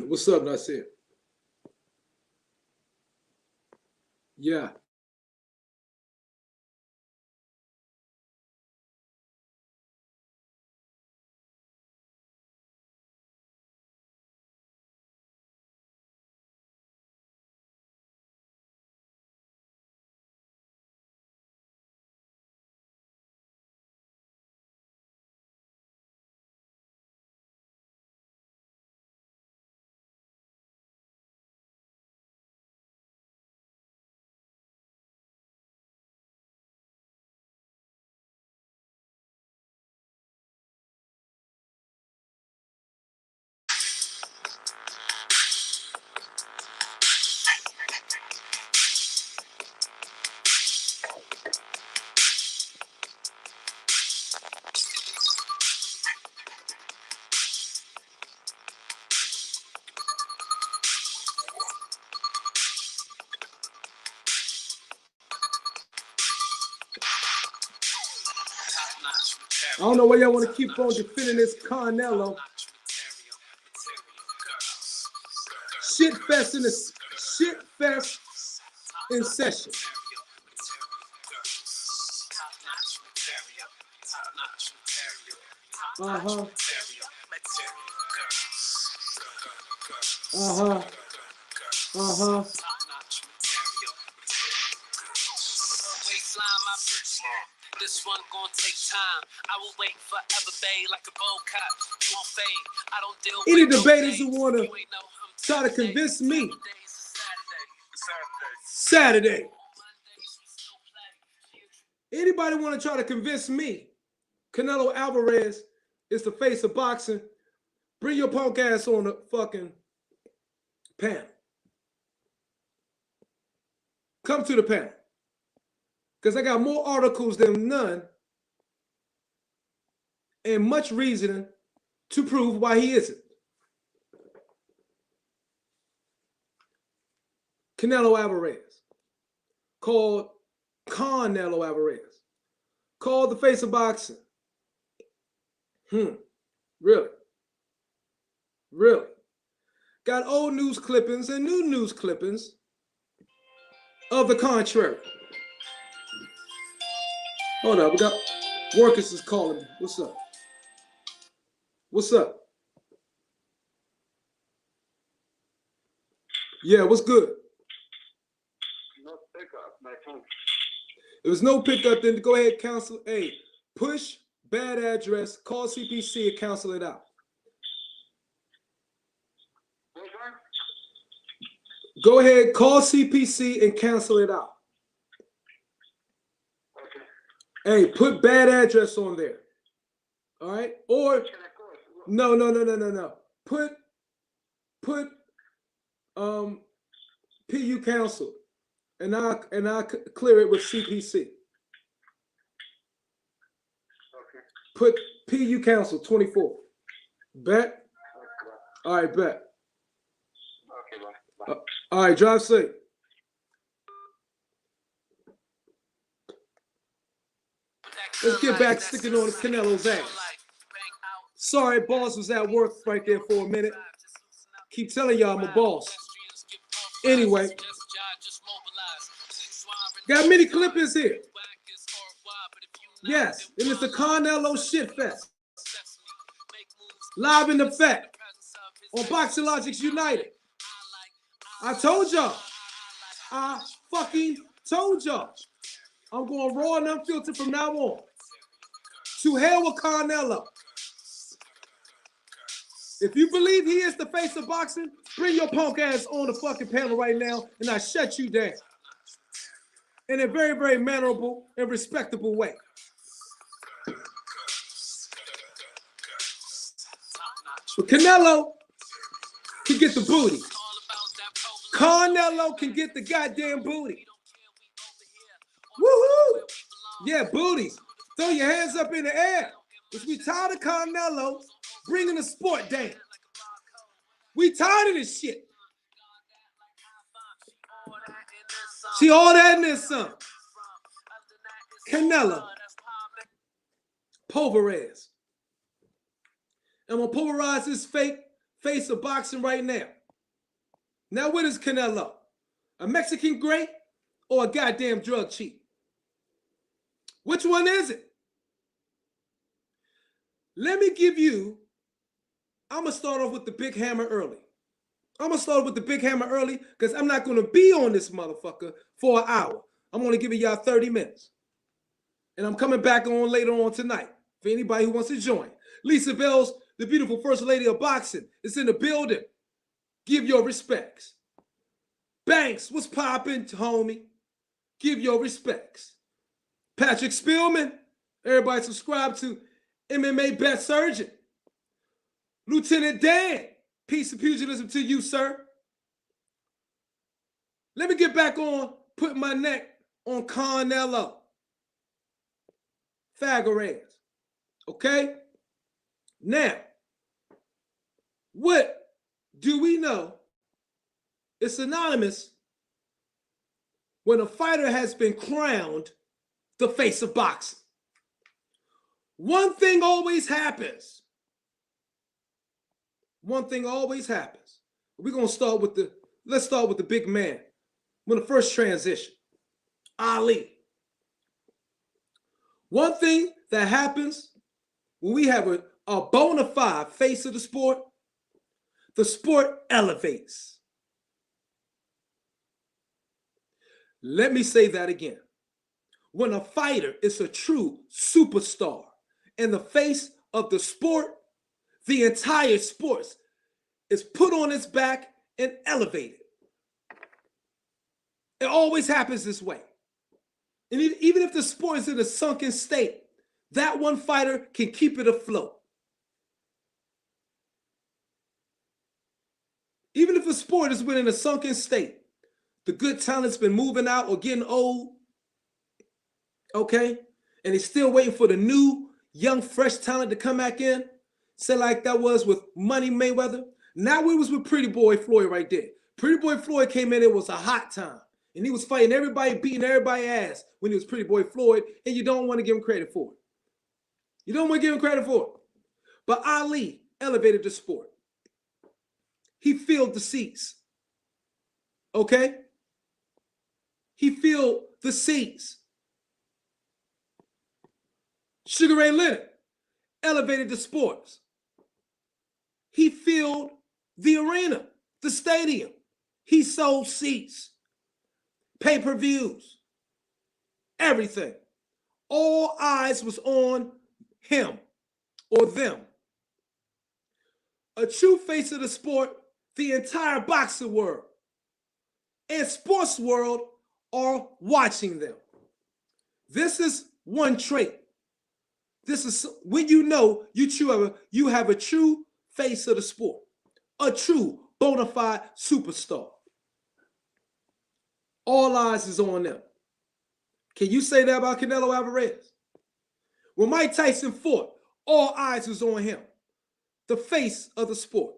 What's up, Nasir? Yeah. I don't know why y'all want to keep on defending this CONelo. Shit fest in session. Uh-huh. Uh-huh. Uh-huh. This one gonna take time. I will wait forever, babe, like a bowl cut. You won't fade. I don't deal with any debaters who want to try to convince me Saturday. Anybody want to try to convince me Canelo Alvarez is the face of boxing? Bring your punk ass on the fucking panel. Come to the panel. Because I got more articles than none and much reasoning to prove why he isn't. Canelo Alvarez, called CONelo Alvarez, called the face of boxing. Really? Really? Got old news clippings and new news clippings of the contrary. Hold up, we got Workers is calling me. What's up? What's up? Yeah, what's good? No pickup, my phone. There was no pickup, then go ahead, cancel. Hey, push bad address, call CPC and cancel it out. Go ahead, call CPC and cancel it out. Okay. Hey, put bad address on there. All right? Or no. Put PU cancel. And I clear it with CPC. Okay. Put PU cancel 24. Bet? Okay. All right, bet. Okay, bye. All right, drive safe. Let's get back sticking on Canelo's ass. Sorry, boss was at work right there for a minute. Keep telling y'all I'm a boss. Anyway, got many clippings here. Yes, and it's the CONelo shit fest. Live in effect on Boxing Logics United. I told y'all. I fucking told y'all. I'm going raw and unfiltered from now on. To hell with CONelo. If you believe he is the face of boxing, bring your punk ass on the fucking panel right now and I shut you down. In a very, very mannerable and respectable way. But Canelo can get the booty. CONelo can get the goddamn booty. Woohoo! Yeah, booties. Throw your hands up in the air. Because we tired of CONelo bringing the sport down. We tired of this shit. See all that in this son. Canelo. Pulverize. I'm going to pulverize this fake face of boxing right now. Now, what is CONelo? A Mexican great or a goddamn drug cheat? Which one is it? Let me give you, I'm going to start off with the big hammer early. I'm going to start with the big hammer early because I'm not going to be on this motherfucker for an hour. I'm only giving y'all 30 minutes. And I'm coming back on later on tonight for anybody who wants to join. Lisa Bells, the beautiful first lady of boxing, is in the building. Give your respects. Banks, what's poppin', homie? Give your respects. Patrick Spielman, everybody subscribe to MMA Bet Surgeon. Lieutenant Dan, peace and pugilism to you, sir. Let me get back on putting my neck on CONelo. Alvarez. Okay? Now, what do we know is synonymous when a fighter has been crowned the face of boxing? One thing always happens. One thing always happens. We're going to start with let's start with the big man. When the first transition, Ali. One thing that happens when we have a bona fide face of the sport elevates. Let me say that again. When a fighter is a true superstar and the face of the sport, the entire sport is put on its back and elevated. It always happens this way. And even if the sport is in a sunken state, that one fighter can keep it afloat. Even if a sport is in a sunken state, the good talent's been moving out or getting old, okay? And he's still waiting for the new, young, fresh talent to come back in. Say like that was with Money Mayweather. Now it was with Pretty Boy Floyd right there. Pretty Boy Floyd came in, it was a hot time. And he was fighting everybody, beating everybody's ass when he was Pretty Boy Floyd, and you don't want to give him credit for it. You don't want to give him credit for it. But Ali elevated the sport. He filled the seats. Okay? He filled the seats. Sugar Ray Leonard elevated the sports. He filled the arena, the stadium. He sold seats, pay-per-views, everything. All eyes was on him or them. A true face of the sport, the entire boxing world and sports world are watching them. This is one trait. This is when you know you have a true face of the sport, a true bona fide superstar. All eyes is on them. Can you say that about CONelo Alvarez? When Mike Tyson fought, all eyes was on him, the face of the sport.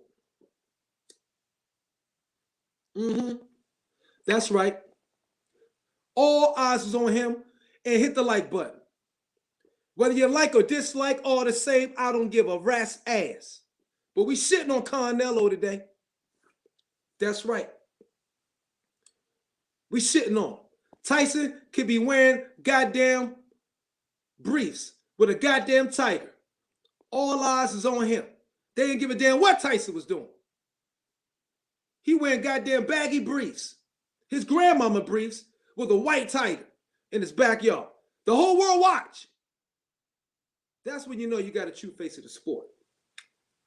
That's right. All eyes was on him, and hit the like button. Whether you like or dislike, all the same, I don't give a rat's ass. But we shitting on CONelo today. That's right. We shitting on him. Tyson could be wearing goddamn briefs with a goddamn tiger. All eyes is on him. They didn't give a damn what Tyson was doing. He wearing goddamn baggy briefs. His grandmama briefs with a white tiger in his backyard. The whole world watch. That's when you know you got a true face of the sport.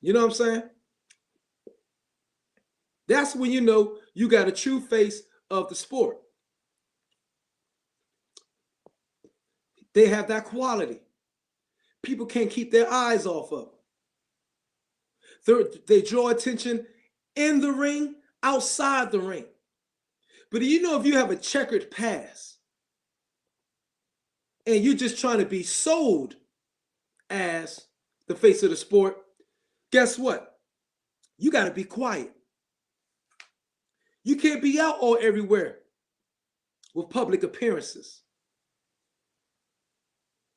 You know what I'm saying? That's when you know you got a true face of the sport. They have that quality. People can't keep their eyes off of them. They draw attention in the ring, outside the ring. But you know, if you have a checkered past and you're just trying to be sold as the face of the sport, guess what? You got to be quiet. You can't be out all everywhere with public appearances.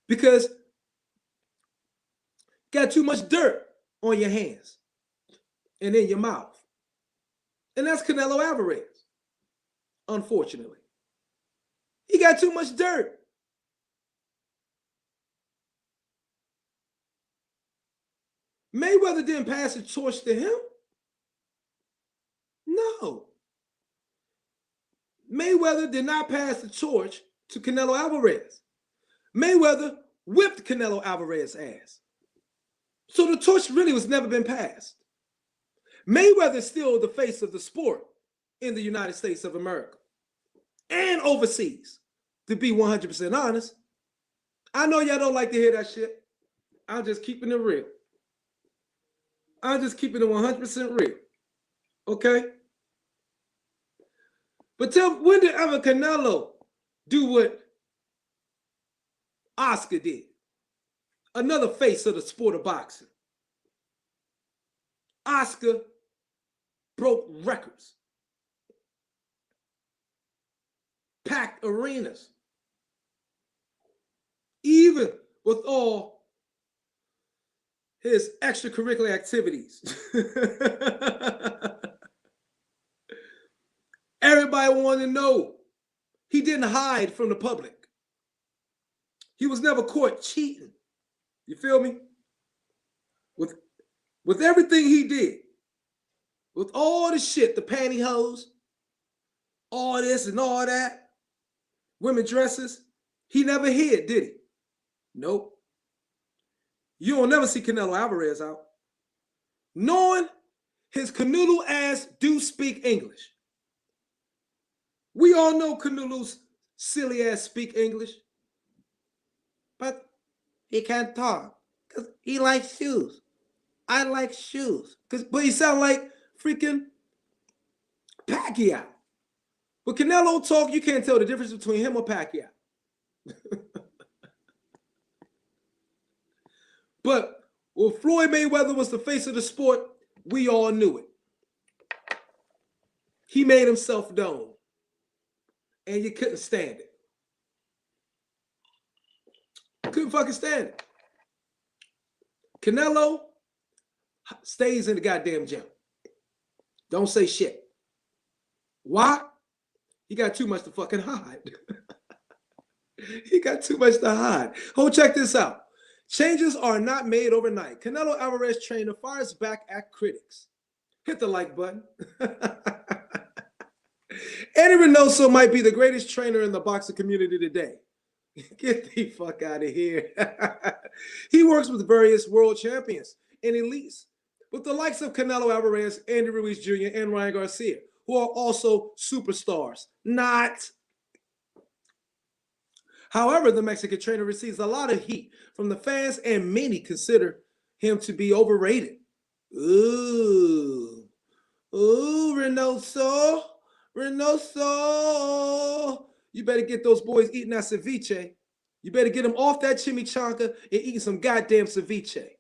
Because got too much dirt on your hands and in your mouth. And that's Canelo Alvarez, unfortunately. He got too much dirt. Mayweather didn't pass the torch to him. No. Mayweather did not pass the torch to Canelo Alvarez. Mayweather whipped Canelo Alvarez's ass. So the torch really was never been passed. Mayweather is still the face of the sport in the United States of America and overseas, to be 100% honest. I know y'all don't like to hear that shit. I'm just keeping it real. I'm just keeping it 100% real. Okay? But tell me, when did ever Canelo do what Oscar did? Another face of the sport of boxing. Oscar broke records. Packed arenas. Even with all his extracurricular activities. Everybody wanted to know. He didn't hide from the public. He was never caught cheating. You feel me? With everything he did, with all the shit, the pantyhose, all this and all that, women dresses, he never hid, did he? Nope. You don't never see Canelo Alvarez out. Knowing his canoodle ass do speak English. We all know Canelo's silly ass speak English. But he can't talk because he likes shoes. I like shoes. But he sound like freaking Pacquiao. When Canelo talk, you can't tell the difference between him or Pacquiao. But when Floyd Mayweather was the face of the sport, we all knew it. He made himself known. And you couldn't stand it. Couldn't fucking stand it. Canelo stays in the goddamn gym. Don't say shit. Why? He got too much to fucking hide. He got too much to hide. Oh, check this out. Changes are not made overnight. Canelo Alvarez trainer fires back at critics. Hit the like button. Eddie Reynoso might be the greatest trainer in the boxing community today. Get the fuck out of here. He works with various world champions and elites, with the likes of Canelo Alvarez, Andy Ruiz Jr., and Ryan Garcia, who are also superstars. Not. However, the Mexican trainer receives a lot of heat from the fans, and many consider him to be overrated. Ooh, Reynoso. You better get those boys eating that ceviche. You better get them off that chimichanga and eating some goddamn ceviche.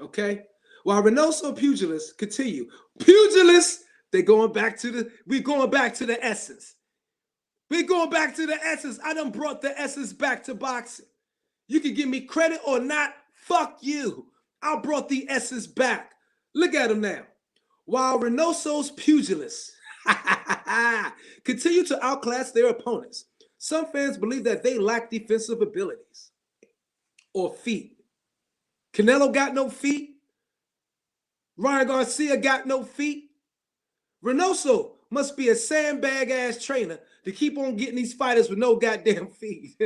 Okay? While Reynoso pugilists continue. Pugilists, we're going back to the essence. We're going back to the essence. I done brought the essence back to boxing. You can give me credit or not. Fuck you. I brought the essence back. Look at him now. While Reynoso's pugilists continue to outclass their opponents, some fans believe that they lack defensive abilities or feet. Canelo got no feet. Ryan Garcia got no feet. Reynoso must be a sandbag-ass trainer to keep on getting these fighters with no goddamn feet.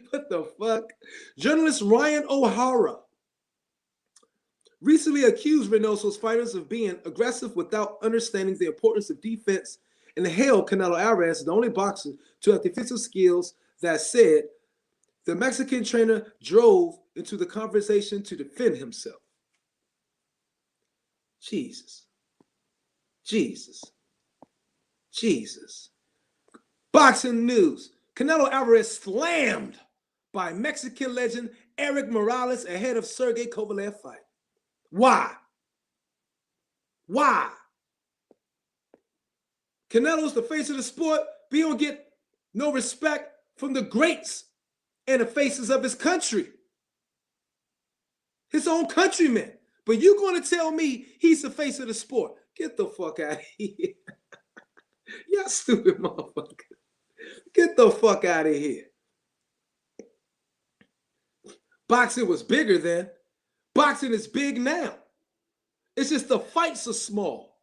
What the fuck? Journalist Ryan O'Hara recently accused Reynoso's fighters of being aggressive without understanding the importance of defense and hailed Canelo Alvarez as the only boxer to have defensive skills. That said, the Mexican trainer drove into the conversation to defend himself. Jesus. Boxing news. Canelo Alvarez slammed by Mexican legend Eric Morales ahead of Sergey Kovalev fight. Why? Canelo's the face of the sport, but he don't get no respect from the greats and the faces of his country. His own countrymen. But you're going to tell me he's the face of the sport. Get the fuck out of here. Y'all stupid motherfucker. Get the fuck out of here. Boxing was bigger then. Boxing is big now. It's just the fights are small.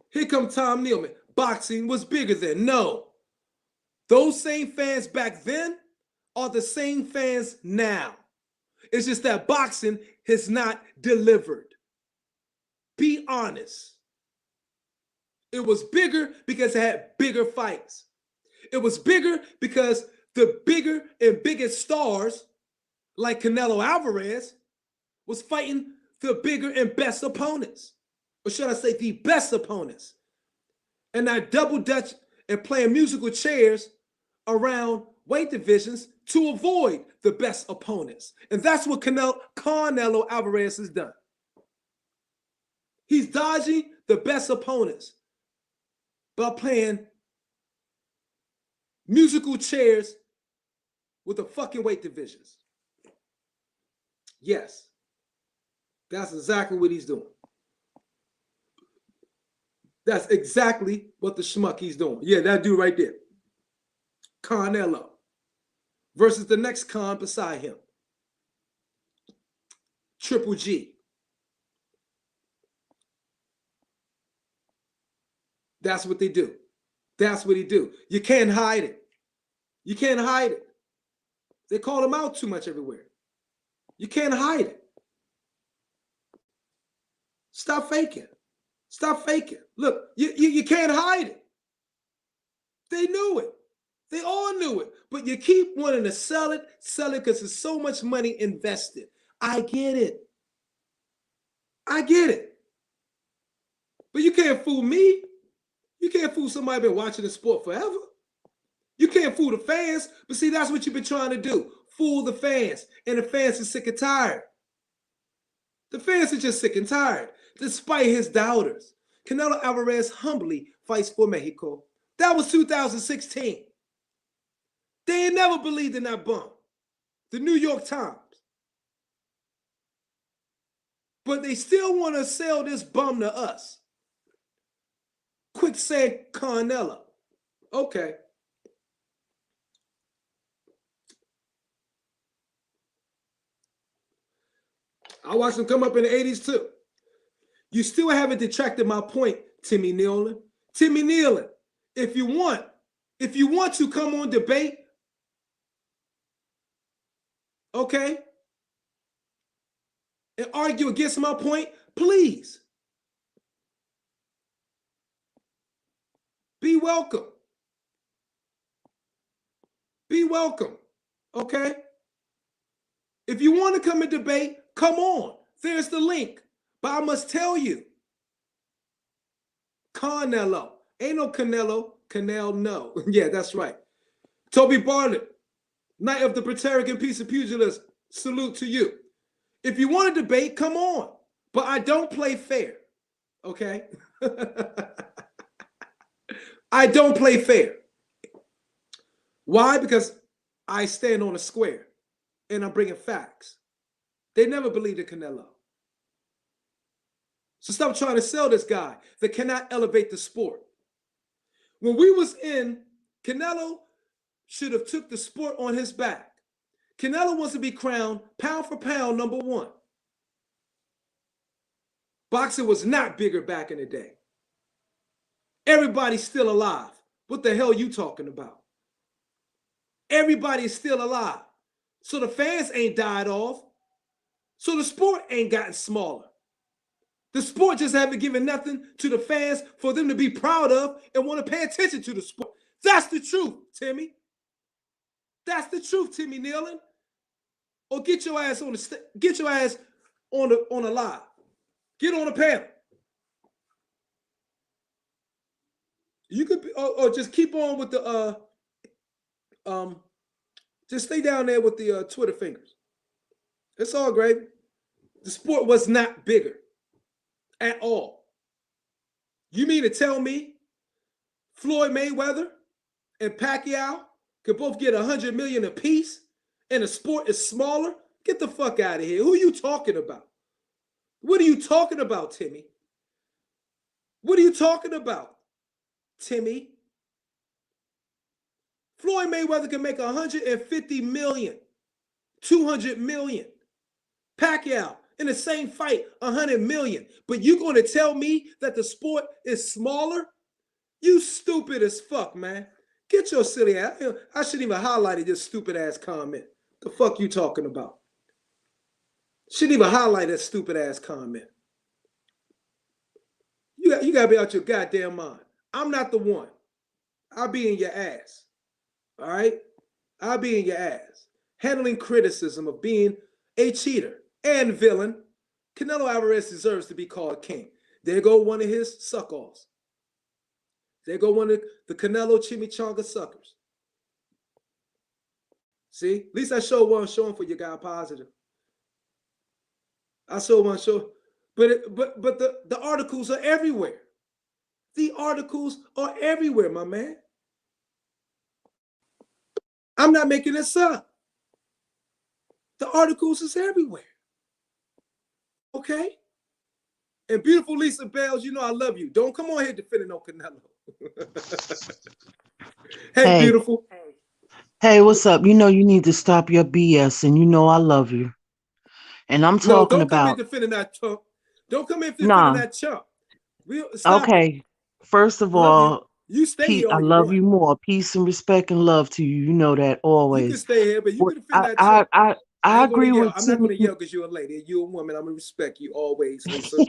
Here comes Tom Nealman. Boxing was bigger then. No. Those same fans back then are the same fans now. It's just that boxing has not delivered. Be honest. It was bigger because it had bigger fights. It was bigger because the bigger and biggest stars, like CONelo Alvarez, was fighting the bigger and best opponents. Or should I say the best opponents. And not double dutch and playing musical chairs around weight divisions to avoid the best opponents. And that's what CONelo Alvarez has done. He's dodging the best opponents by playing musical chairs with the fucking weight divisions. Yes, that's exactly what he's doing. That's exactly what the schmuck he's doing. Yeah, that dude right there. CONelo versus the next con beside him. Triple G. That's what they do. That's what he do. You can't hide it. You can't hide it. They call him out too much everywhere. You can't hide it. Stop faking. Stop faking. Look, you can't hide it. They knew it. They all knew it. But you keep wanting to sell it because there's so much money invested. I get it. I get it. But you can't fool me. You can't fool somebody been watching the sport forever. You can't fool the fans. But see, that's what you've been trying to do. Fool the fans. And the fans are sick and tired. The fans are just sick and tired. Despite his doubters. CONelo Alvarez humbly fights for Mexico. That was 2016. They ain't never believed in that bum. The New York Times. But they still want to sell this bum to us. Quick say CONelo. Okay. I watched him come up in the 80s too. You still haven't detracted my point, Timmy Nealon. Timmy Nealon, if you want to come on debate, okay, and argue against my point, please. Be welcome. Be welcome, okay? If you want to come and debate, come on. There's the link. But I must tell you, CONelo. Ain't no CONelo. CONelo, no. Yeah, that's right. Toby Bartlett, Knight of the Preterican Piece of Pugilism. Salute to you. If you want to debate, come on. But I don't play fair, okay? I don't play fair. Why? Because I stand on a square and I'm bringing facts. They never believed in CONelo. So stop trying to sell this guy that cannot elevate the sport. When we was in, CONelo should have took the sport on his back. CONelo wants to be crowned pound for pound #1. Boxing was not bigger back in the day. Everybody's still alive. What the hell are you talking about? Everybody's still alive. So the fans ain't died off. So the sport ain't gotten smaller. The sport just haven't given nothing to the fans for them to be proud of and want to pay attention to the sport. That's the truth, Timmy. That's the truth, Timmy Nealon. Or get your ass on the live. Get on the panel. You could be, or just keep on with the just stay down there with the Twitter fingers. It's all great. The sport was not bigger at all. You mean to tell me Floyd Mayweather and Pacquiao could both get $100 million apiece and the sport is smaller? Get the fuck out of here. Who are you talking about? What are you talking about, Timmy? What are you talking about, Timmy? Floyd Mayweather can make 150 million, 200 million. Pacquiao in the same fight, 100 million. But you going to tell me that the sport is smaller? You stupid as fuck, man. Get your silly ass. I shouldn't even highlight this stupid ass comment. The fuck you talking about? Shouldn't even highlight that stupid ass comment. You gotta be out your goddamn mind. I'm not the one. I'll be in your ass. All right? I'll be in your ass. Handling criticism of being a cheater and villain. CONelo Alvarez deserves to be called king. There go one of his suck-offs. There go one of the CONelo chimichanga suckers. See? At least I showed one showing for you guy positive. I showed one show. But the articles are everywhere. The articles are everywhere, my man. I'm not making this up. The articles is everywhere. Okay? And beautiful Lisa Bales, you know I love you. Don't come on here defending no CONelo. Hey, beautiful. Hey, what's up? You know you need to stop your BS, and you know I love you. And I'm No, talking don't come in about defending that chump. Don't come in defending nah. that chump. Stop it. Okay, first of I love you. all, You stay here I all you love want. you more. Peace and respect and love to you. You know that You can always. stay here, but you What can defend that chump. I I ain't gonna agree yell. with I'm not Timmy. gonna yell because you're a lady. You're a woman. I'm gonna respect you always, Lisa.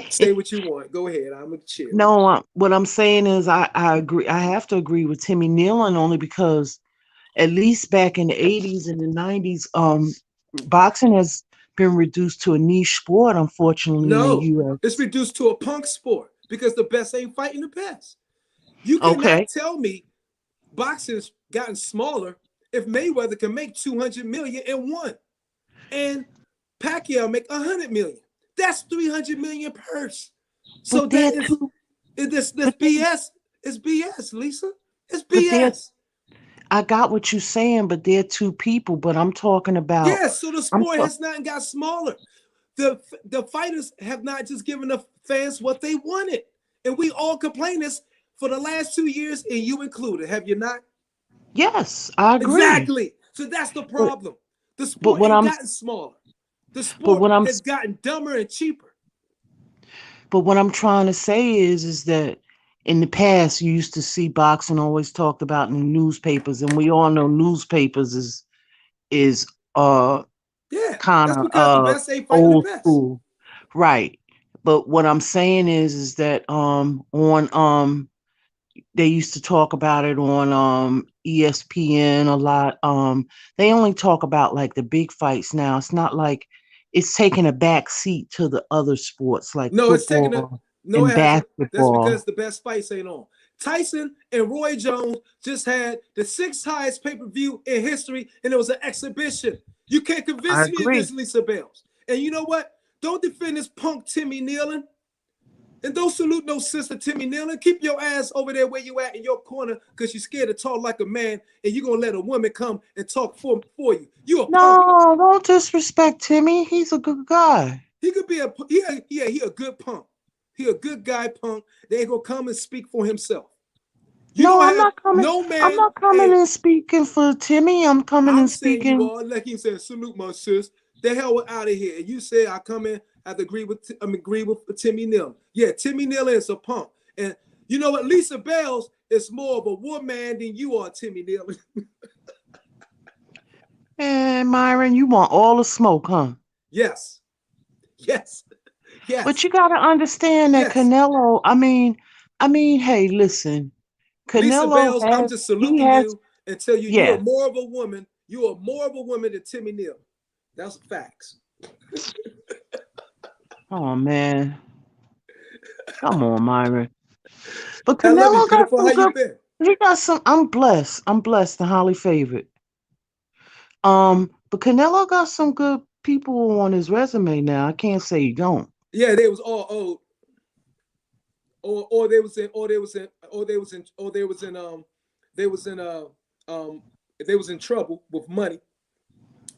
Say what you want. Go ahead. I'm gonna chill. No, what I'm saying is I agree. I have to agree with Timmy Nealon only because at least back in the 80s and the 90s, boxing has been reduced to a niche sport, unfortunately, in the No, it's U.S. reduced to a punk sport because the best ain't fighting the best. You cannot Okay. tell me boxing's gotten smaller if Mayweather can make 200 million in one and Pacquiao make 100 million. That's 300 million purse. So But they're that is too, this but they, BS. It's BS, Lisa. It's but they're, BS. I got what you're saying, but they're two people. But I'm talking about, Yes, so the I'm sport talking, has not got smaller. The fighters have not just given the fans what they wanted. And we all complain this for the last 2 years, and you included, have you not? yes, I agree. Exactly. So that's the But, problem. The but sport what ain't I'm, gotten smaller. The but sport what I'm, has gotten dumber and cheaper. but what I'm trying to say is that in the past, you used to see boxing always talked about in the newspapers, and we all know newspapers is Yeah, kind that's of because the best ain't fighting the old best. school, right? But what I'm saying is that on they used to talk about it on ESPN a lot. They only talk about like the big fights now. It's not like it's taking a back seat to the other sports like No, it's taking a football no, and it hasn't. That's because basketball. the best fights ain't on. Tyson and Roy Jones just had the sixth highest pay-per-view in history, and it was an exhibition. You can't I convince me of agree. this, Lisa Bales. And you know what? Don't defend this punk Timmy Nealon. And don't salute no sister Timmy Nealon. Keep your ass over there where you at in your corner because you're scared to talk like a man and you're going to let a woman come and talk for you. You a punk. No, don't disrespect Timmy. He's a good guy. He could be he a good punk. He a good guy punk. They ain't going to come and speak for himself. You No, don't I'm have not coming. no I'm man. not coming Hey, and speaking for Timmy. I'm coming I'm and saying you speaking. are. Like he said, salute my sis. The hell out of here. And you say I come in, I have to agree with Timmy Nealon. Yeah, Timmy Nealon is a punk. And you know what? Lisa Bales is more of a woman than you are, Timmy Nealon. And Myron, you want all the smoke, huh? Yes. Yes. But Yes. you got to understand that Yes. Canelo. Hey, listen. Lisa Canelo Bales, I'm has. just He saluting has. you and tell you you are Yes. more of a woman. You are more of a woman than Timmy Nealon. That's facts. Oh man, come on, Myron. But I love you, Canelo got beautiful. How some you good. been? He got some. I'm blessed. I'm blessed and highly favored. But Canelo got some good people on his resume now. I can't say he don't. Yeah, they was all old. Or they was in or they was in or they was in or they was in they was in um they was in trouble with money.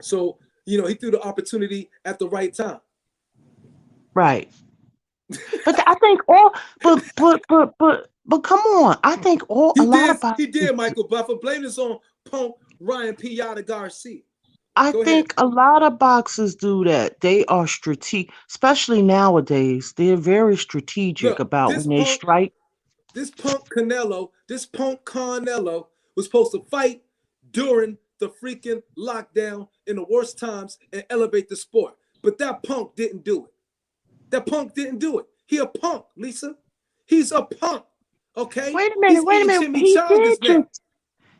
So, he threw the opportunity at the right time. Right. But I think all, but come on. I think all a lot of He boxers. did, Michael Buffer. Blame this on Punk Ryan Piata Garcia. I Go ahead. think a lot of boxers do that. They are strategic, especially nowadays. They're very strategic Look, about when they strike. This punk Conelo was supposed to fight during the freaking lockdown in the worst times and elevate the sport. But that punk didn't do it. That punk didn't do it. He a punk, Lisa. He's a punk. Okay? Wait a minute. He's Wait a eating minute. chimichangas now.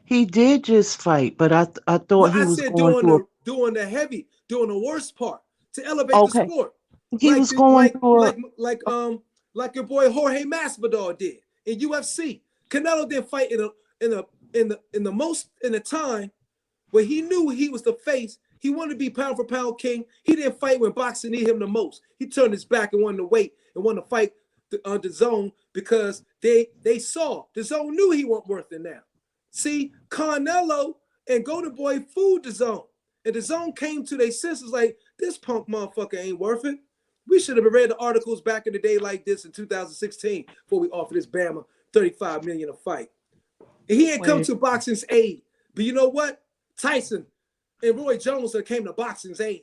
He did just fight, but I No, thought he I was said going through doing the worst part to elevate the okay. sport. He was going through Like your boy Jorge Masvidal did in UFC. Canelo didn't fight in the time where he knew he was the face. He wanted to be pound for pound king. He didn't fight when boxing needed him the most. He turned his back and wanted to wait and wanted to fight the zone because they saw the zone knew he wasn't worth it now. See, Carnelo and Golden Boy fooled the zone. And the zone came to their senses like, this punk motherfucker ain't worth it. We should have read the articles back in the day like this in 2016 before we offered this Bama $35 million a fight. And he ain't come to boxing's aid. But you know what? Tyson and Roy Jones that came to boxing's aid.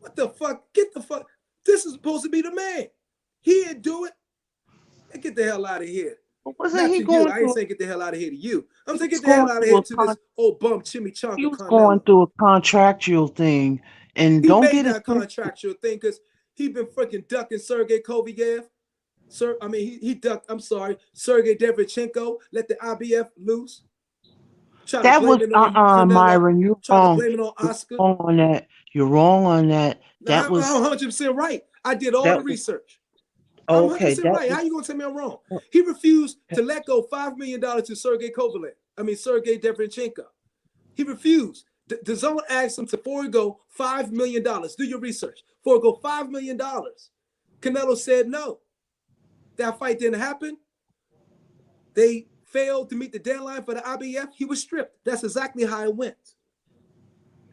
What the fuck? Get the fuck. This is supposed to be the man. He didn't do it. And get the hell out of here. wasn't Not he to you. going I ain't through saying get the hell out of here to you. I'm saying he was get the hell going out of through here a to this old bum he chimichanga was going Carnelo. through a contractual thing. And He don't made get it that contractual thing because he been freaking ducking Sergey Kovalev. He ducked, I'm sorry, Sergey Devrichenko, let the IBF loose. Try to that blame was it on Canelo. Myron, you're Try to wrong. blame it on You're Oscar. wrong on that. You're wrong on that. Now, I'm 100% right. I did all the That was research. I'm okay. 100% That right. was How you going to tell me I'm wrong? He refused to let go $5 million to Sergey Sergey Devrichenko. He refused. The zone asked him to forego $5 million. Do your research. Forego $5 million. Canelo said no. That fight didn't happen. They failed to meet the deadline for the IBF. He was stripped. That's exactly how it went.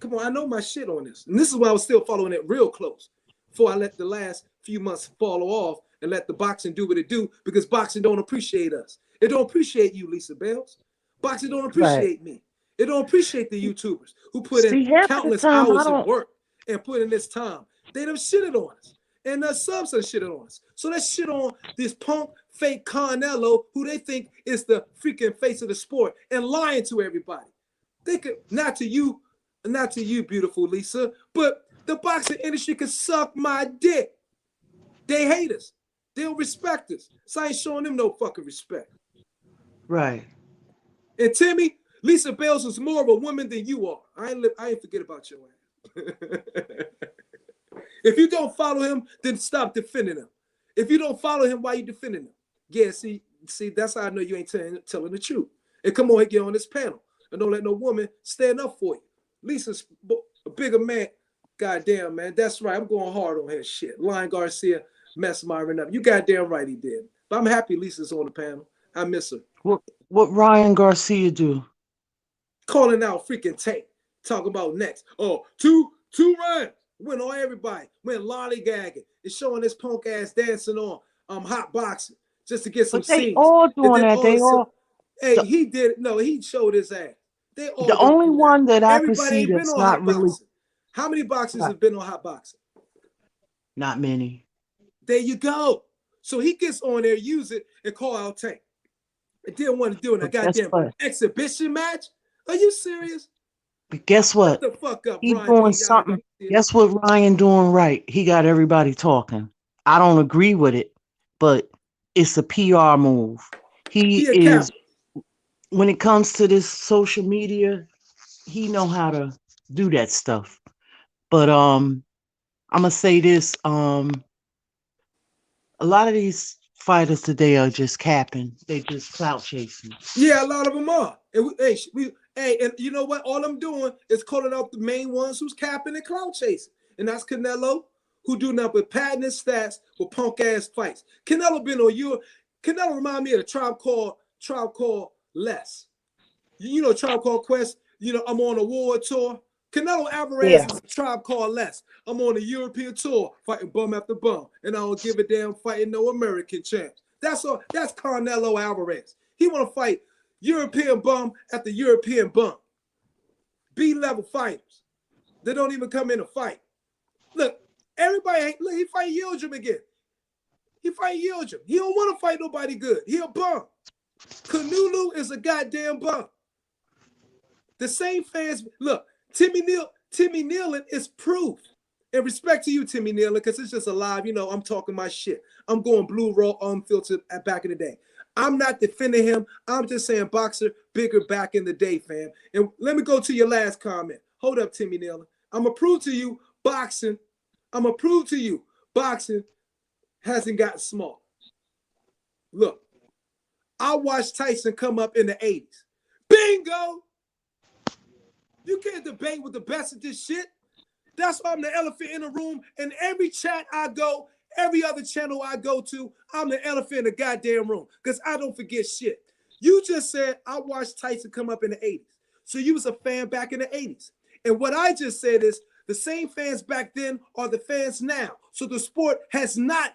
Come on, I know my shit on this. And this is why I was still following it real close before I let the last few months fall off and let the boxing do what it do because boxing don't appreciate us. It don't appreciate you, Lisa Bales. Boxing don't right. appreciate me. It don't appreciate the YouTubers who put in See, half of the countless time I hours of don't. work and put in this time. They done shitted on us. And the subs done shitted on us. So let's shit on this punk fake Carnelo who they think is the freaking face of the sport and lying to everybody. They could, not to you, beautiful Lisa, but the boxing industry can suck my dick. They hate us. They don't respect us. So I ain't showing them no fucking respect. Right. And Timmy, Lisa Bales is more of a woman than you are. I ain't forget about your ass. If you don't follow him, then stop defending him. If you don't follow him, why are you defending him? Yeah, see, that's how I know you ain't telling the truth. And come on and get on this panel. And don't let no woman stand up for you. Lisa's a bigger man. Goddamn, man. That's right. I'm going hard on his shit. Lion Garcia messed Myron up. You goddamn right he did. But I'm happy Lisa's on the panel. I miss her. What Ryan Garcia do? Calling out freaking Tank. Talking about next. Oh, two rounds. Win on everybody. Win lollygagging. It's showing this punk ass dancing on hot boxing just to get some But they scenes. all And doing then that. all of They a sudden, all hey, the, he did it. No, he showed his ass. They all the don't only do that. one that I could Everybody see ain't been that's on not hot really boxing. How many boxers right, have been on hot boxing? not many. There you go. So he gets on there, use it, and call out Tank. I didn't want to do it in a But guess goddamn what? exhibition match. Are you serious? But guess Shut what? the fuck up, He Ryan doing P. Yada something. Garcia. Guess what Ryan doing right? He got everybody talking. I don't agree with it, but it's a PR move. He He a is coward. when it comes to this social media, he know how to do that stuff. But I'm gonna say this, a lot of these fighters today are just capping. They just clout chasing. Yeah, a lot of them are. And and you know what? All I'm doing is calling out the main ones who's capping and cloud chasing. And that's Canelo, who do nothing but patent his stats with punk ass fights. Canelo been on you. Canelo remind me of the Tribe Called Les. You know Tribe Called Quest. You know, I'm on a war tour. Canelo Alvarez Yeah. is a Tribe Called Less. I'm on a European tour fighting bum after bum, and I don't give a damn fighting no American champs. That's all. That's CONelo Alvarez. He want to fight European bum after European bum. B-level fighters. They don't even come in to fight. Look, everybody, look, he fight Yildirim again. He fight Yildirim. He don't want to fight nobody good. He a bum. CONelo is a goddamn bum. The same fans, look, Timmy Nealon is proof. And respect to you, Timmy Nealon, because it's just alive. You know, I'm talking my shit. I'm going blue raw, unfiltered back in the day. I'm not defending him. I'm just saying boxer bigger back in the day, fam. And let me go to your last comment. Hold up, Timmy Nealon. I'm going to prove to you boxing. I'm going to prove to you boxing hasn't gotten small. Look, I watched Tyson come up in the 80s. Bingo! You can't debate with the best of this shit. That's why I'm the elephant in the room. And every chat I go, every other channel I go to, I'm the elephant in the goddamn room because I don't forget shit. You just said I watched Tyson come up in the 80s. So you was a fan back in the 80s. And what I just said is the same fans back then are the fans now. So the sport has not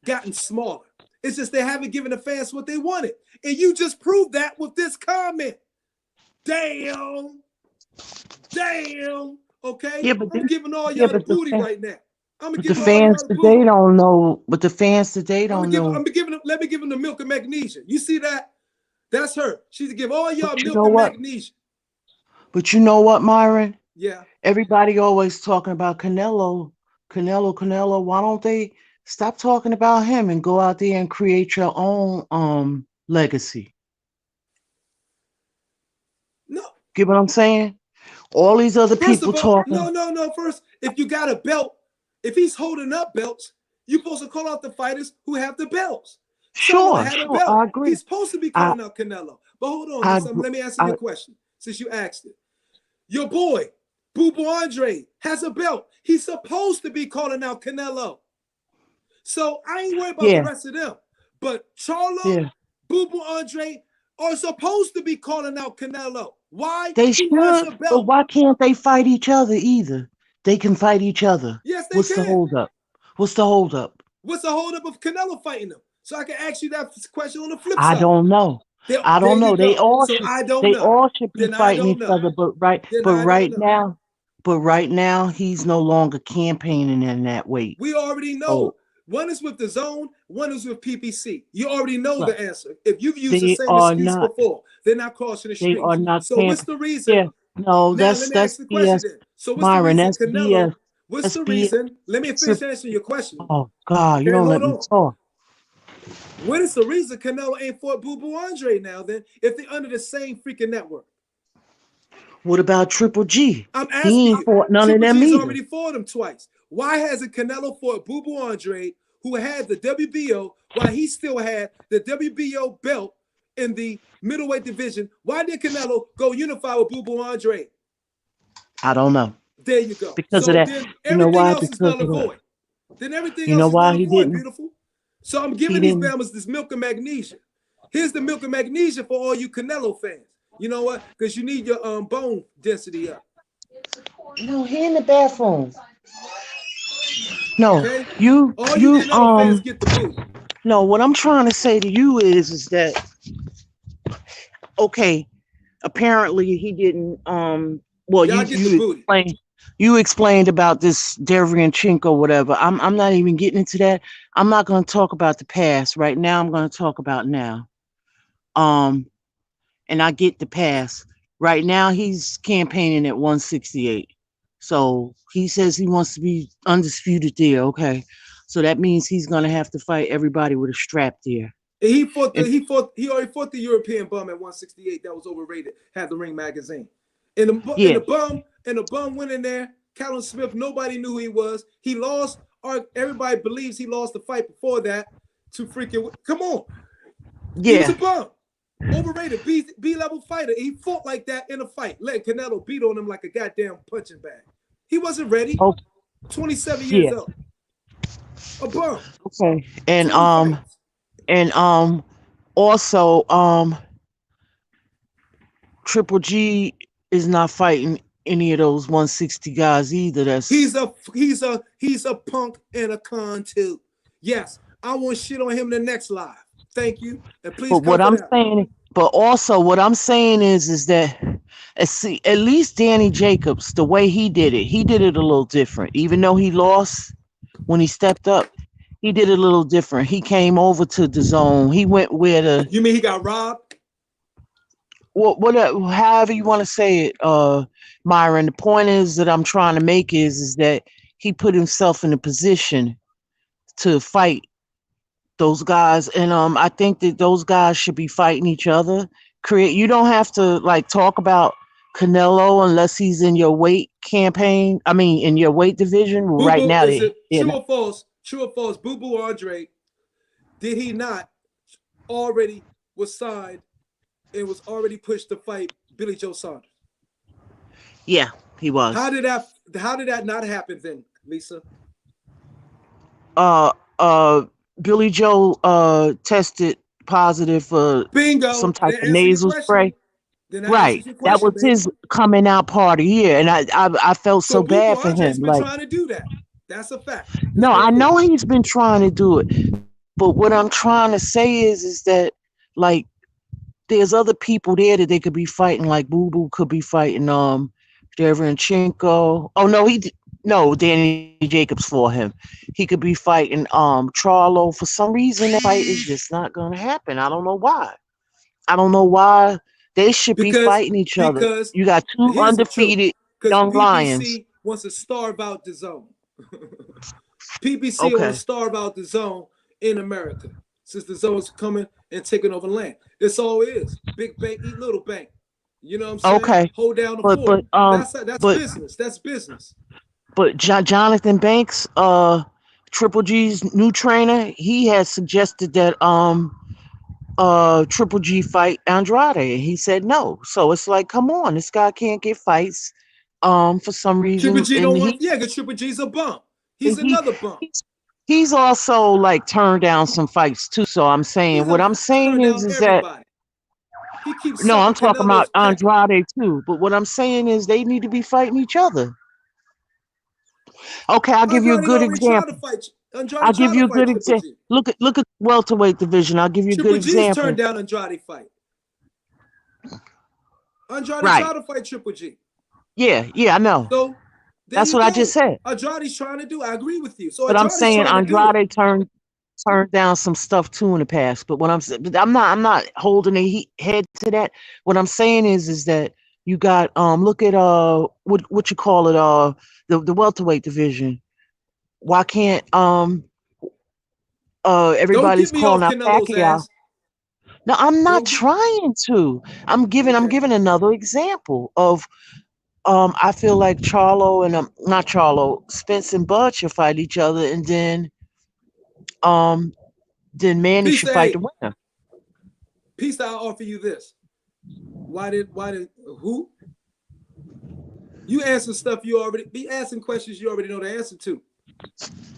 gotten smaller. It's just they haven't given the fans what they wanted. And you just proved that with this comment. Damn. Damn. Okay? Yeah, but I'm giving all yeah, y'all the but booty right now. I'm gonna but the give all fans y'all the today booty. don't know. But the fans today don't know. Let me give them the milk and magnesia. You see that? That's her. She's to give all y'all But you milk know and what? magnesia. But you know what, Myron? Yeah. Everybody always talking about Canelo, Canelo, Canelo. Why don't they stop talking about him and go out there and create your own legacy? No. Get what I'm saying? All these other First people of all, talking. no. First, if you got a belt, if he's holding up belts, you're supposed to call out the fighters who have the belts. Someone Sure, had a sure, I belt. agree. He's supposed to be I, calling out Canelo. But hold on, I, let me answer I your question since you asked it. Your boy, Boo Boo Andre, has a belt. He's supposed to be calling out Canelo. So I ain't worried about the yeah, rest of them. But Charlo, yeah. Boo Boo Andre are supposed to be calling out Canelo. Why? They He has should, a but belt. why can't they fight each other either? They can fight each other. Yes, they What's the can. holdup? What's the holdup? What's the holdup of Canelo fighting them? So I can ask you that question on the flip I side. don't know. I There don't you know. They go. all So should. I don't They know. all should be Then I fighting don't each know. other. Then I don't know. But right now, he's no longer campaigning in that weight. We already know. So One is with the zone, one is with PPC. You already know right, the answer. If you've used the they same are excuse not. before, they're not crossing the They are streets. not So what's camping. the reason? Yeah. No, Now let me ask that's the question BS, then. So what's the Myron. reason That's Canelo? BS. What's That's the BS. reason? Let me finish answering your question. Oh God, you Okay, don't let hold me on. talk. What is the reason Canelo ain't fought Boo Boo Andre now then if they're under the same freaking network? What about Triple G? I'm He asking ain't you. fought none of Triple them G's either. already fought him twice. Why hasn't Canelo fought Boo Boo Andre, who had the WBO, while he still had the WBO belt in the middleweight division? Why did Canelo go unify with Boo Boo Andre? I don't know. There you go. Because of So that. then You know everything why? else is Because null of and that. void. Then everything You know else is null why and he void, didn't? beautiful. So I'm He giving these didn't. Bama's this milk and magnesia. Here's the milk and magnesia for all you Canelo fans. You know what? Because you need your bone density up. No, he in the bathroom. No, Okay? you All you you Canelo fans get the boot. no, what I'm trying to say to you is that okay, apparently he didn't well Y'all get the booty. you explained about this Derevyanchenko or whatever. I'm not even getting into that. I'm not gonna talk about the past. Right now I'm gonna talk about now. Um and I get the past. Right now he's campaigning at 168. So he says he wants to be undisputed there, okay. So that means he's gonna have to fight everybody with a strap there. And And he already fought the European bum at 168 that was overrated, had the Ring magazine. And yeah, the bum went in there. Callum Smith, nobody knew who he was. He lost, or everybody believes he lost the fight before that to freaking come on. He was yeah. a bum. Overrated, B level fighter. He fought like that in a fight. Let Canelo beat on him like a goddamn punching bag. He wasn't ready. Oh 27 years yeah. old. A bum. Okay. 20 fights. And also Triple G is not fighting any of those 160 guys either. He's a punk and a con too. Yes, I want shit on him in the next live. Thank you, and please But come what for I'm that. saying, but also what I'm saying is that see, at least Danny Jacobs, the way he did it a little different. Even though he lost when he stepped up, he did it a little different. He came over to the zone. He went where the You mean he got robbed? what however you want to say it, Myron. The point is that I'm trying to make is that he put himself in a position to fight those guys, and I think that those guys should be fighting each other. Create. You don't have to like talk about Canelo unless he's in your weight campaign. I mean, in your weight division. Boo Right Boo, now, is they it yeah. true or false? True or false? Boo Boo Andre, did he not already was signed and was already pushed to fight Billy Joe Saunders? Yeah, he How was. did that not happen then, Lisa? Uh, Billy Joe tested positive for some Bingo. type That of answer your nasal question. spray. Then that Right. answers your That question, was baby. his coming out party. Yeah, and I felt So so Boo Boo bad for Andre's him. been Like, trying to do that. That's a fact. It's no, been I proven. know he's been trying to do it, but what I'm trying to say is that like there's other people there that they could be fighting. Like Boo Boo could be fighting Derenchenko. Oh no, no Danny Jacobs for him. He could be fighting Charlo. For some reason that fight is just not gonna happen. I don't know why. I don't know why they should be Because fighting each other. because You got two here's the truth. undefeated Because young lions. PBC wants to starve out the zone. PBC wants Okay. to starve out the zone in America since the zone's coming and taking over land. It's all it is. Big bank, eat little bank. You know what I'm saying? Okay. Hold down the But fort. but um That's but business. That's business. Jonathan Banks, Triple G's new trainer, he has suggested that Triple G fight Andrade. He said no. So it's like, come on, this guy can't get fights for some Triple reason. G And don't want. Yeah, because Triple G's a bump. He's he another bump. he's also like turned down some fights too. So I'm saying He's what a I'm saying turn down is that everybody. He keeps no, I'm sucking talking Canelo's about pecker. Andrade too. But what I'm saying is they need to be fighting each other. Okay, I'll give you a Andrade good already tried to example. fight. Andrade I'll give tried you to a fight good Triple example. G. Look at welterweight division. I'll give you a good Triple G's turned example. down Andrade fight. Andrade Right. tried to fight Triple G. Yeah, I know. So there That's you what I just go. said. Andrade's trying to do. I agree with you. So But I'm Andrade's saying trying to do it. Andrade turned down some stuff too in the past. But what I'm not holding head to that. What I'm saying is that you got look at what you call it the welterweight division. Why can't Don't everybody's get me calling off out Canelo's Pacquiao? ass. No, I'm not Don't get. trying to. I'm giving I'm Okay. giving another example of I feel like Charlo and not Charlo, Spence and Bud should fight each other, and um then Manny Peace. should fight the Hey, winner. peace. I'll offer you this. Why did who? You answer stuff you already be asking questions you already know the answer to.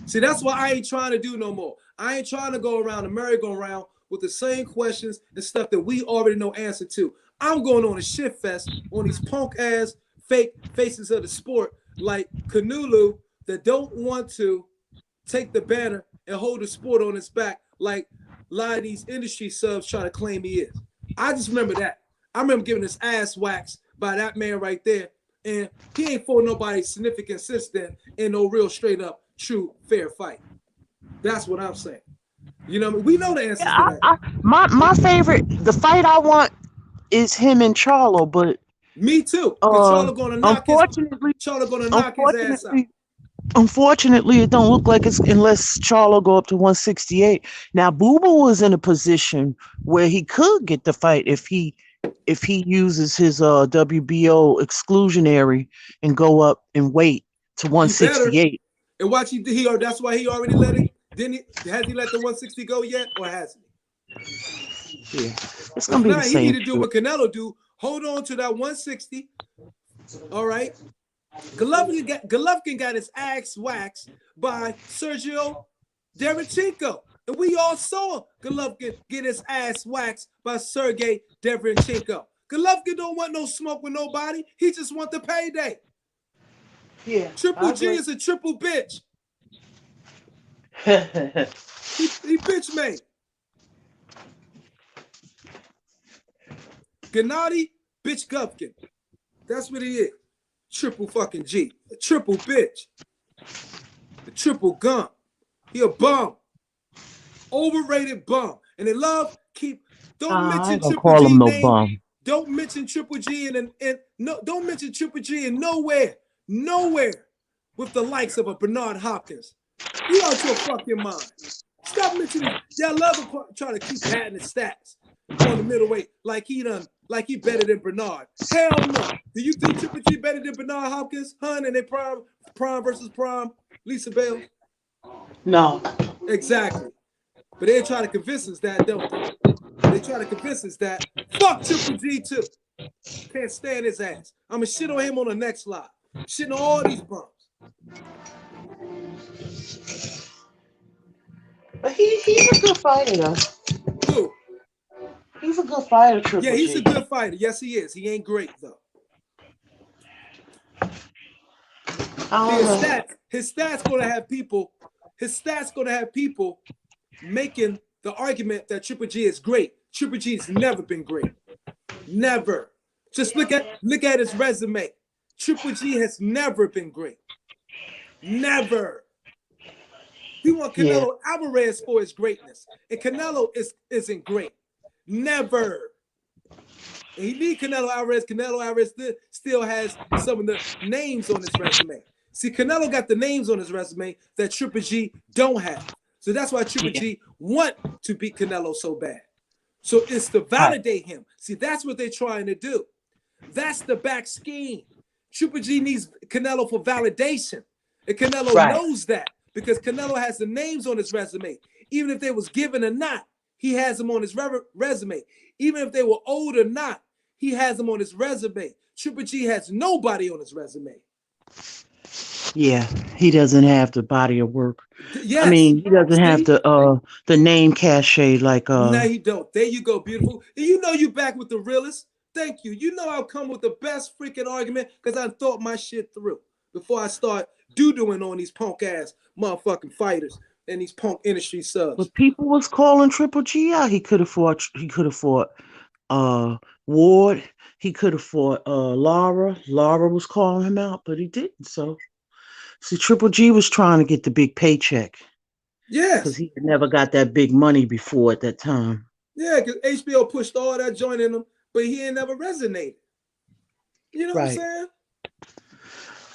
See, that's why I ain't trying to do no more. I ain't trying to go around the merry-go-round with the same questions and stuff that we already know answer to. I'm going on a shit fest on these punk ass fake faces of the sport like CONelo that don't want to take the banner and hold the sport on its back like a lot of these industry subs try to claim he is. I just remember that. I remember getting his ass waxed by that man right there, and he ain't fought nobody significant since then in no real straight up, true, fair fight. That's what I'm saying. You know, we know the Yeah, answers to that. my favorite, the fight I want is him and Charlo, but Me too, because uh, unfortunately, Charlo gonna knock his ass out. unfortunately, unfortunately, it don't look like it's unless Charlo go up to 168. Now, Boo Boo was in a position where he could get the fight if he uses his WBO exclusionary and go up and weight to He better. 168. And watch he that's why he already let it. Didn't he? Has he let the 160 go yet, or hasn't he? Yeah, it's gonna If be the not, he need same to do shit. what Canelo do. Hold on to that 160. All right. Golovkin got his ass waxed by Sergio Derenchenko. And we all saw Golovkin get his ass waxed by Sergey Derenchenko. Golovkin don't want no smoke with nobody. He just want the payday. Yeah. Triple G is a triple bitch. He bitch made. Gennady bitch Govkin. That's what he is. Triple fucking G. A triple bitch. A triple gum. He a bum. Overrated bum. And they love don't I mention ain't gonna Triple call him G no name. bum. Don't mention Triple G no, don't mention Triple G in nowhere with the likes of a Bernard Hopkins. You out your fucking mind. Stop mentioning. Y'all love to try to keep padding the stats on the middleweight like he better than Bernard. Hell no. Do you think Triple G better than Bernard Hopkins? Hun and they prime versus prime, Lisa Bales? No. Exactly. But they try to convince us that, don't they? They try to convince us that fuck Triple G too. Can't stand his ass. I'm gonna shit on him on the next live. Shitting on all these bums. But he's a good fighter though. Who? He's a good fighter, Triple Yeah, he's G. a good fighter. Yes, he is. He ain't great though. His stats gonna have people. His stats gonna have people making the argument that Triple G is great. Triple G's never been great. Never. Just look at his resume. Triple G has never been great. Never. He want Canelo Alvarez for his greatness, and Canelo isn't great. Never. And he need Canelo Alvarez. Canelo Alvarez still has some of the names on his resume. See, Canelo got the names on his resume that Triple G don't have. So that's why Triple G want to beat Canelo so bad. So it's to validate him. See, that's what they're trying to do. That's the back scheme. Triple G needs Canelo for validation. And Canelo knows that because Canelo has the names on his resume. Even if they was given or not, he has them on his resume. Even if they were old or not, he has them on his resume. Triple G has nobody on his resume. Yeah, he doesn't have the body of work. Yes. I mean, he doesn't have the name cachet like No, he don't. There you go, beautiful. And you know you back with the realest. Thank you. You know I'll come with the best freaking argument because I thought my shit through before I start doo-dooing on these punk ass motherfucking fighters and these punk industry subs. But people was calling Triple G out. He could have fought Ward. He could have fought Lara. Lara was calling him out, but he didn't. So see, Triple G was trying to get the big paycheck. Yes. Because he never got that big money before at that time. Yeah, because HBO pushed all that joint in him, but he ain't never resonated. You know what I'm saying?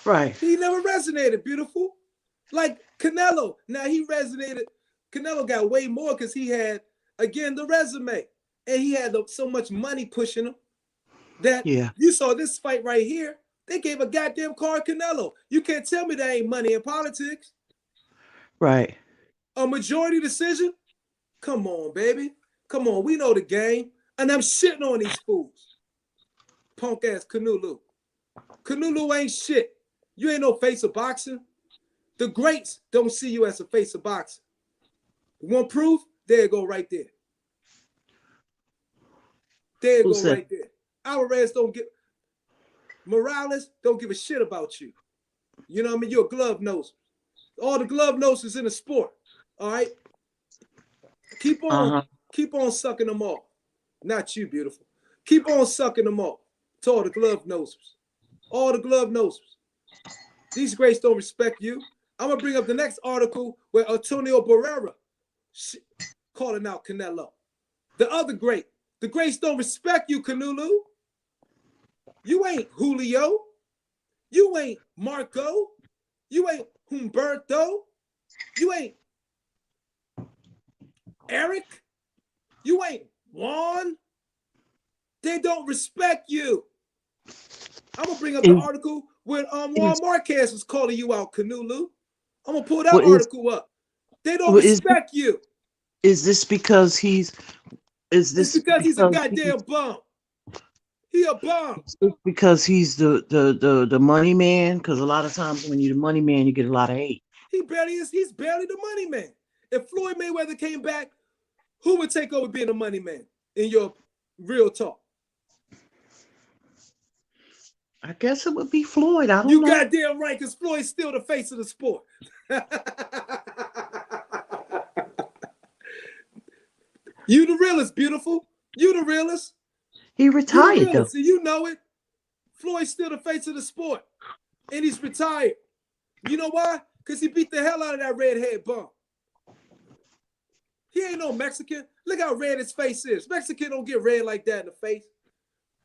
Right. He never resonated, beautiful. Like Canelo. Now he resonated. Canelo got way more because he had, again, the resume. And he had so much money pushing him that you saw this fight right here. They gave a goddamn card Canelo. You can't tell me there ain't money in politics. Right. A majority decision? Come on, baby. Come on. We know the game. And I'm shitting on these fools. Punk ass CONelo. CONelo ain't shit. You ain't no face of boxing. The greats don't see you as a face of boxing. You want proof? There you go right there. There you go right there. Alvarez Morales don't give a shit about you. You know what I mean? You're a glove nose. All the glove noses in the sport. All right? Keep on sucking them off. Not you, beautiful. Keep on sucking them off. To all the glove nosers. All the glove nosers. These greats don't respect you. I'm going to bring up the next article where Antonio Barrera calling out Canelo. The other great. The greats don't respect you, CONelo. You ain't Julio. You ain't Marco. You ain't Humberto. You ain't Eric. You ain't Juan. They don't respect you. I'm going to bring up the article where Juan Marquez was calling you out, CONelo. I'm going to pull that article up. They don't respect you. Is this because he's... It's because he's a goddamn bum. He a bum. It's because he's the money man. Because a lot of times when you're the money man, you get a lot of hate. He barely is. He's barely the money man. If Floyd Mayweather came back, who would take over being the money man in your real talk? I guess it would be Floyd. I don't You know. goddamn right, because Floyd's still the face of the sport. You the realest, beautiful. You the realest. He You the retired though. realest. And you know it. Floyd's still the face of the sport. And he's retired. You know why? Because he beat the hell out of that redhead bum. He ain't no Mexican. Look how red his face is. Mexican don't get red like that in the face.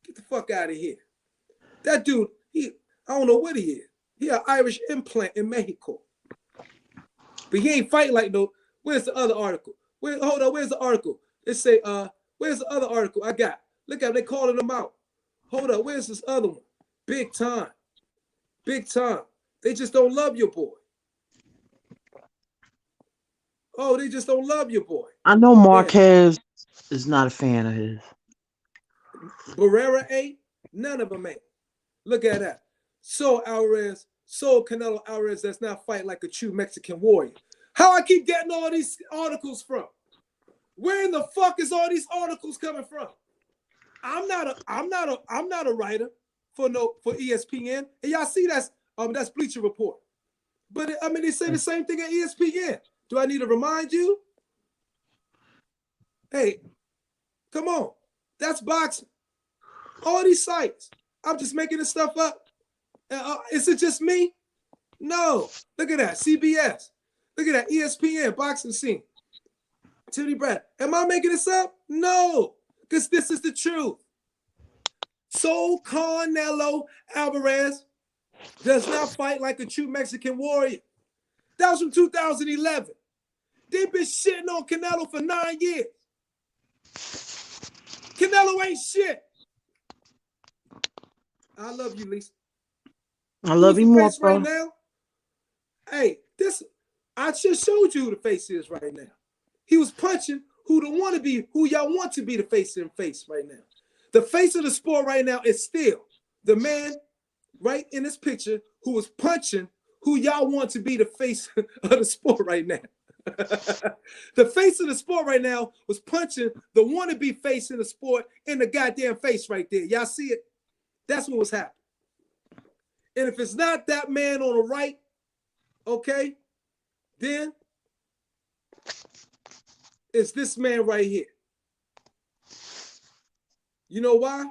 Get the fuck out of here. That dude, I don't know what he is. He an Irish implant in Mexico. But he ain't fighting like no. Where's the other article? Hold on, where's the article? It say, where's the other article I got? Look at they calling him out. Hold up, where's this other one? Big time. Big time. They just don't love your boy. Oh, they just don't love your boy. I know Yeah. Marquez is not a fan of his. Barrera ain't. None of them ain't. Look at that. So Alvarez, so CONelo Alvarez that's not fighting like a true Mexican warrior. How I keep getting all these articles from? Where in the fuck is all these articles coming from? I'm not a writer for ESPN. And y'all see that's Bleacher Report. But I mean they say the same thing at ESPN. Do I need to remind you? Hey, come on. That's boxing. All these sites. I'm just making this stuff up. Is it just me? No. Look at that. CBS. Look at that. ESPN, boxing scene. Timmy Brad. Am I making this up? No. Because this is the truth. So CONelo Alvarez does not fight like a true Mexican warrior. That was from 2011. They've been shitting on CONelo for 9 years. CONelo ain't shit. I love you, Lisa. I love you more, bro. Right now? Hey, I just showed you who the face is right now. He was punching who y'all want to be the face in face right now. The face of the sport right now is still the man right in this picture who was punching who y'all want to be the face of the sport right now. The face of the sport right now was punching the wannabe face in the sport in the goddamn face right there. Y'all see it? That's what was happening. And if it's not that man on the right, okay, then it's this man right here. You know why?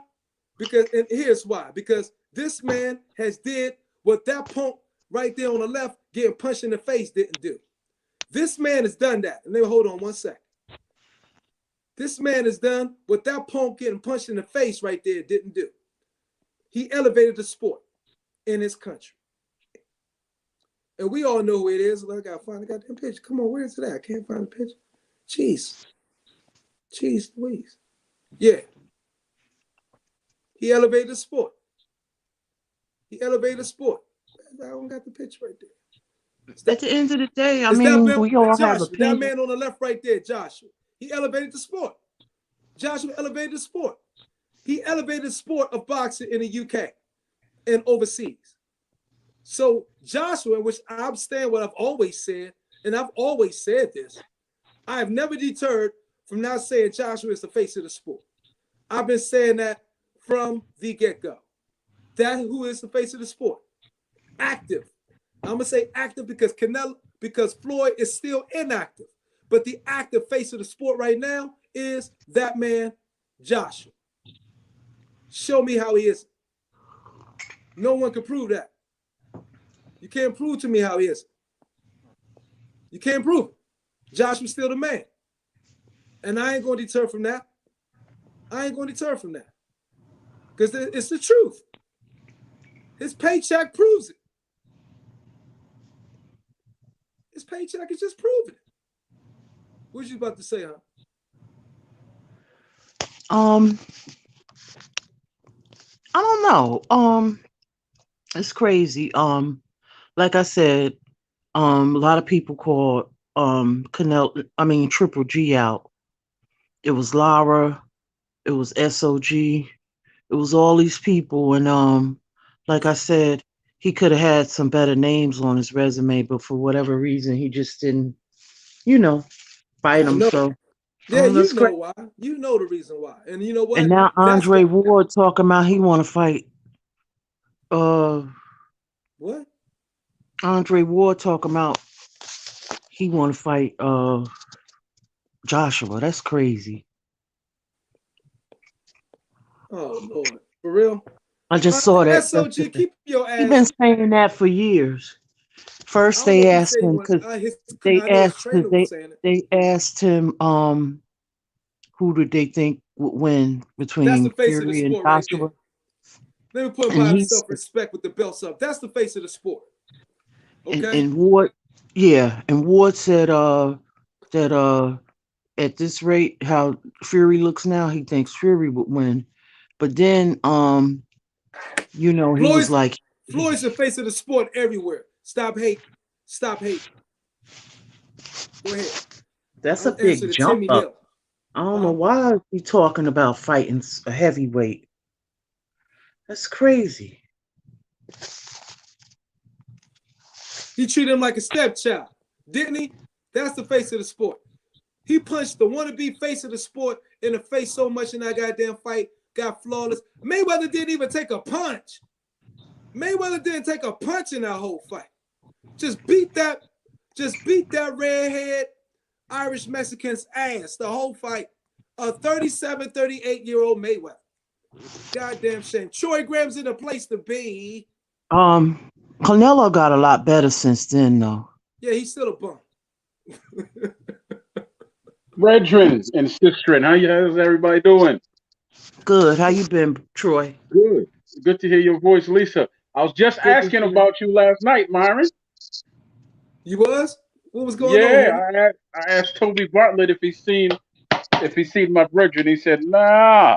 And here's why. Because this man has did what that punk right there on the left getting punched in the face didn't do. This man has done that. And then hold on one second. This man has done what that punk getting punched in the face right there didn't do. He elevated the sport in his country. And we all know who it is. Look, I gotta find the goddamn picture. Come on, where is it at? I can't find the picture. Jeez Louise. Yeah. He elevated the sport. I don't got the picture right there. At the end of the day, we all have Joshua, that opinions. man on the left right there, Joshua. He elevated the sport. Joshua elevated the sport. He elevated the sport of boxing in the UK and overseas. So Joshua, which I understand what I've always said, and I've always said this, I have never deterred from not saying Joshua is the face of the sport. I've been saying that from the get-go. That who is the face of the sport. Active. I'm gonna say active because Floyd is still inactive. But the active face of the sport right now is that man, Joshua. Show me how he is. No one can prove that. You can't prove to me how he is. You can't prove it. Joshua's still the man. And I ain't going to deter from that. Because it's the truth. His paycheck proves it. His paycheck is just proving it. What you about to say, huh? I don't know. It's crazy. Like I said, a lot of people called Triple G out. It was Lara, it was SOG, it was all these people, and like I said, he could have had some better names on his resume, but for whatever reason, he just didn't, fight them. So yeah, you know crazy. why. You know the reason why. And you know what? And now Andre Ward talking about he want to fight uh What? Andre Ward talking about he want to fight Joshua. That's crazy. Oh Lord, for real? I just saw that SOG, yesterday. keep your He ass. been saying that for years. I First don't know they if he asked said he him wants. because His, they I know his asked trainer was saying it. they asked him who did they think would win That's the between face of the Fury and sport right there. Joshua, Let me put him and by he's self-respect with the belts up. That's the face of the sport. Okay? and Ward, yeah, and Ward said that at this rate how Fury looks now, he thinks Fury would win. But then he was Floyd's like, Floyd's the face of the sport everywhere. Stop hating. Stop hating. Go ahead. that's a I'll answer big the jump Timmy up. Mill. I don't know Huh? why he talking about fighting a heavyweight. That's crazy. He treated him like a stepchild, didn't he? That's the face of the sport. He punched the wannabe face of the sport in the face so much in that goddamn fight, got flawless. Mayweather didn't even take a punch. Mayweather didn't take a punch in that whole fight. Just beat that redhead Irish Mexican's ass the whole fight. A 37, 38-year-old Mayweather. Goddamn shame. Troy Graham's in the place to be. CONelo got a lot better since then, though. Yeah, he's still a bum. Brethren and sisterin, how's everybody doing? Good. How you been, Troy? Good. Good to hear your voice, Lisa. I was just Good to asking hear. about you last night, Myron. You was? What was going on, Yeah, homie? I asked Toby Bartlett if he's seen my brethren. He said, nah.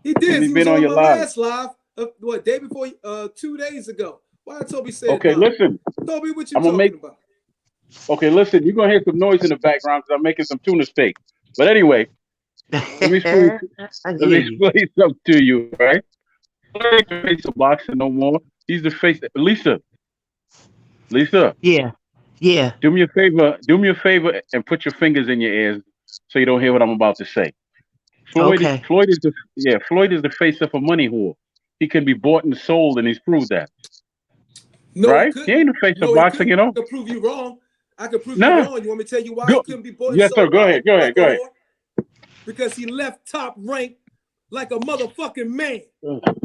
He Has did. he He was been on on your my live? last live. Day before? 2 days ago. Why did Toby say Okay, nah? listen. Toby, what you I'm gonna talking make about? okay, listen, you're gonna hear some noise in the background because I'm making some tuna steak. But anyway, let me explain I let hear me you. explain something to you, right? He ain't the face of boxing no more. He's the face. Lisa, Yeah. Yeah. do me a favor and put your fingers in your ears so you don't hear what I'm about to say. Okay. Floyd is the face of a money whore. He can be bought and sold, and he's proved that, No, he right? He couldn't. ain't the face of No, he boxing, couldn't. you know. I could prove you wrong. I could prove you Nah, wrong. You want me to tell you why he go, couldn't be bought and yes sir. sold Go ahead, go ahead, like a go ahead. whore? Because he left top rank like a motherfucking man.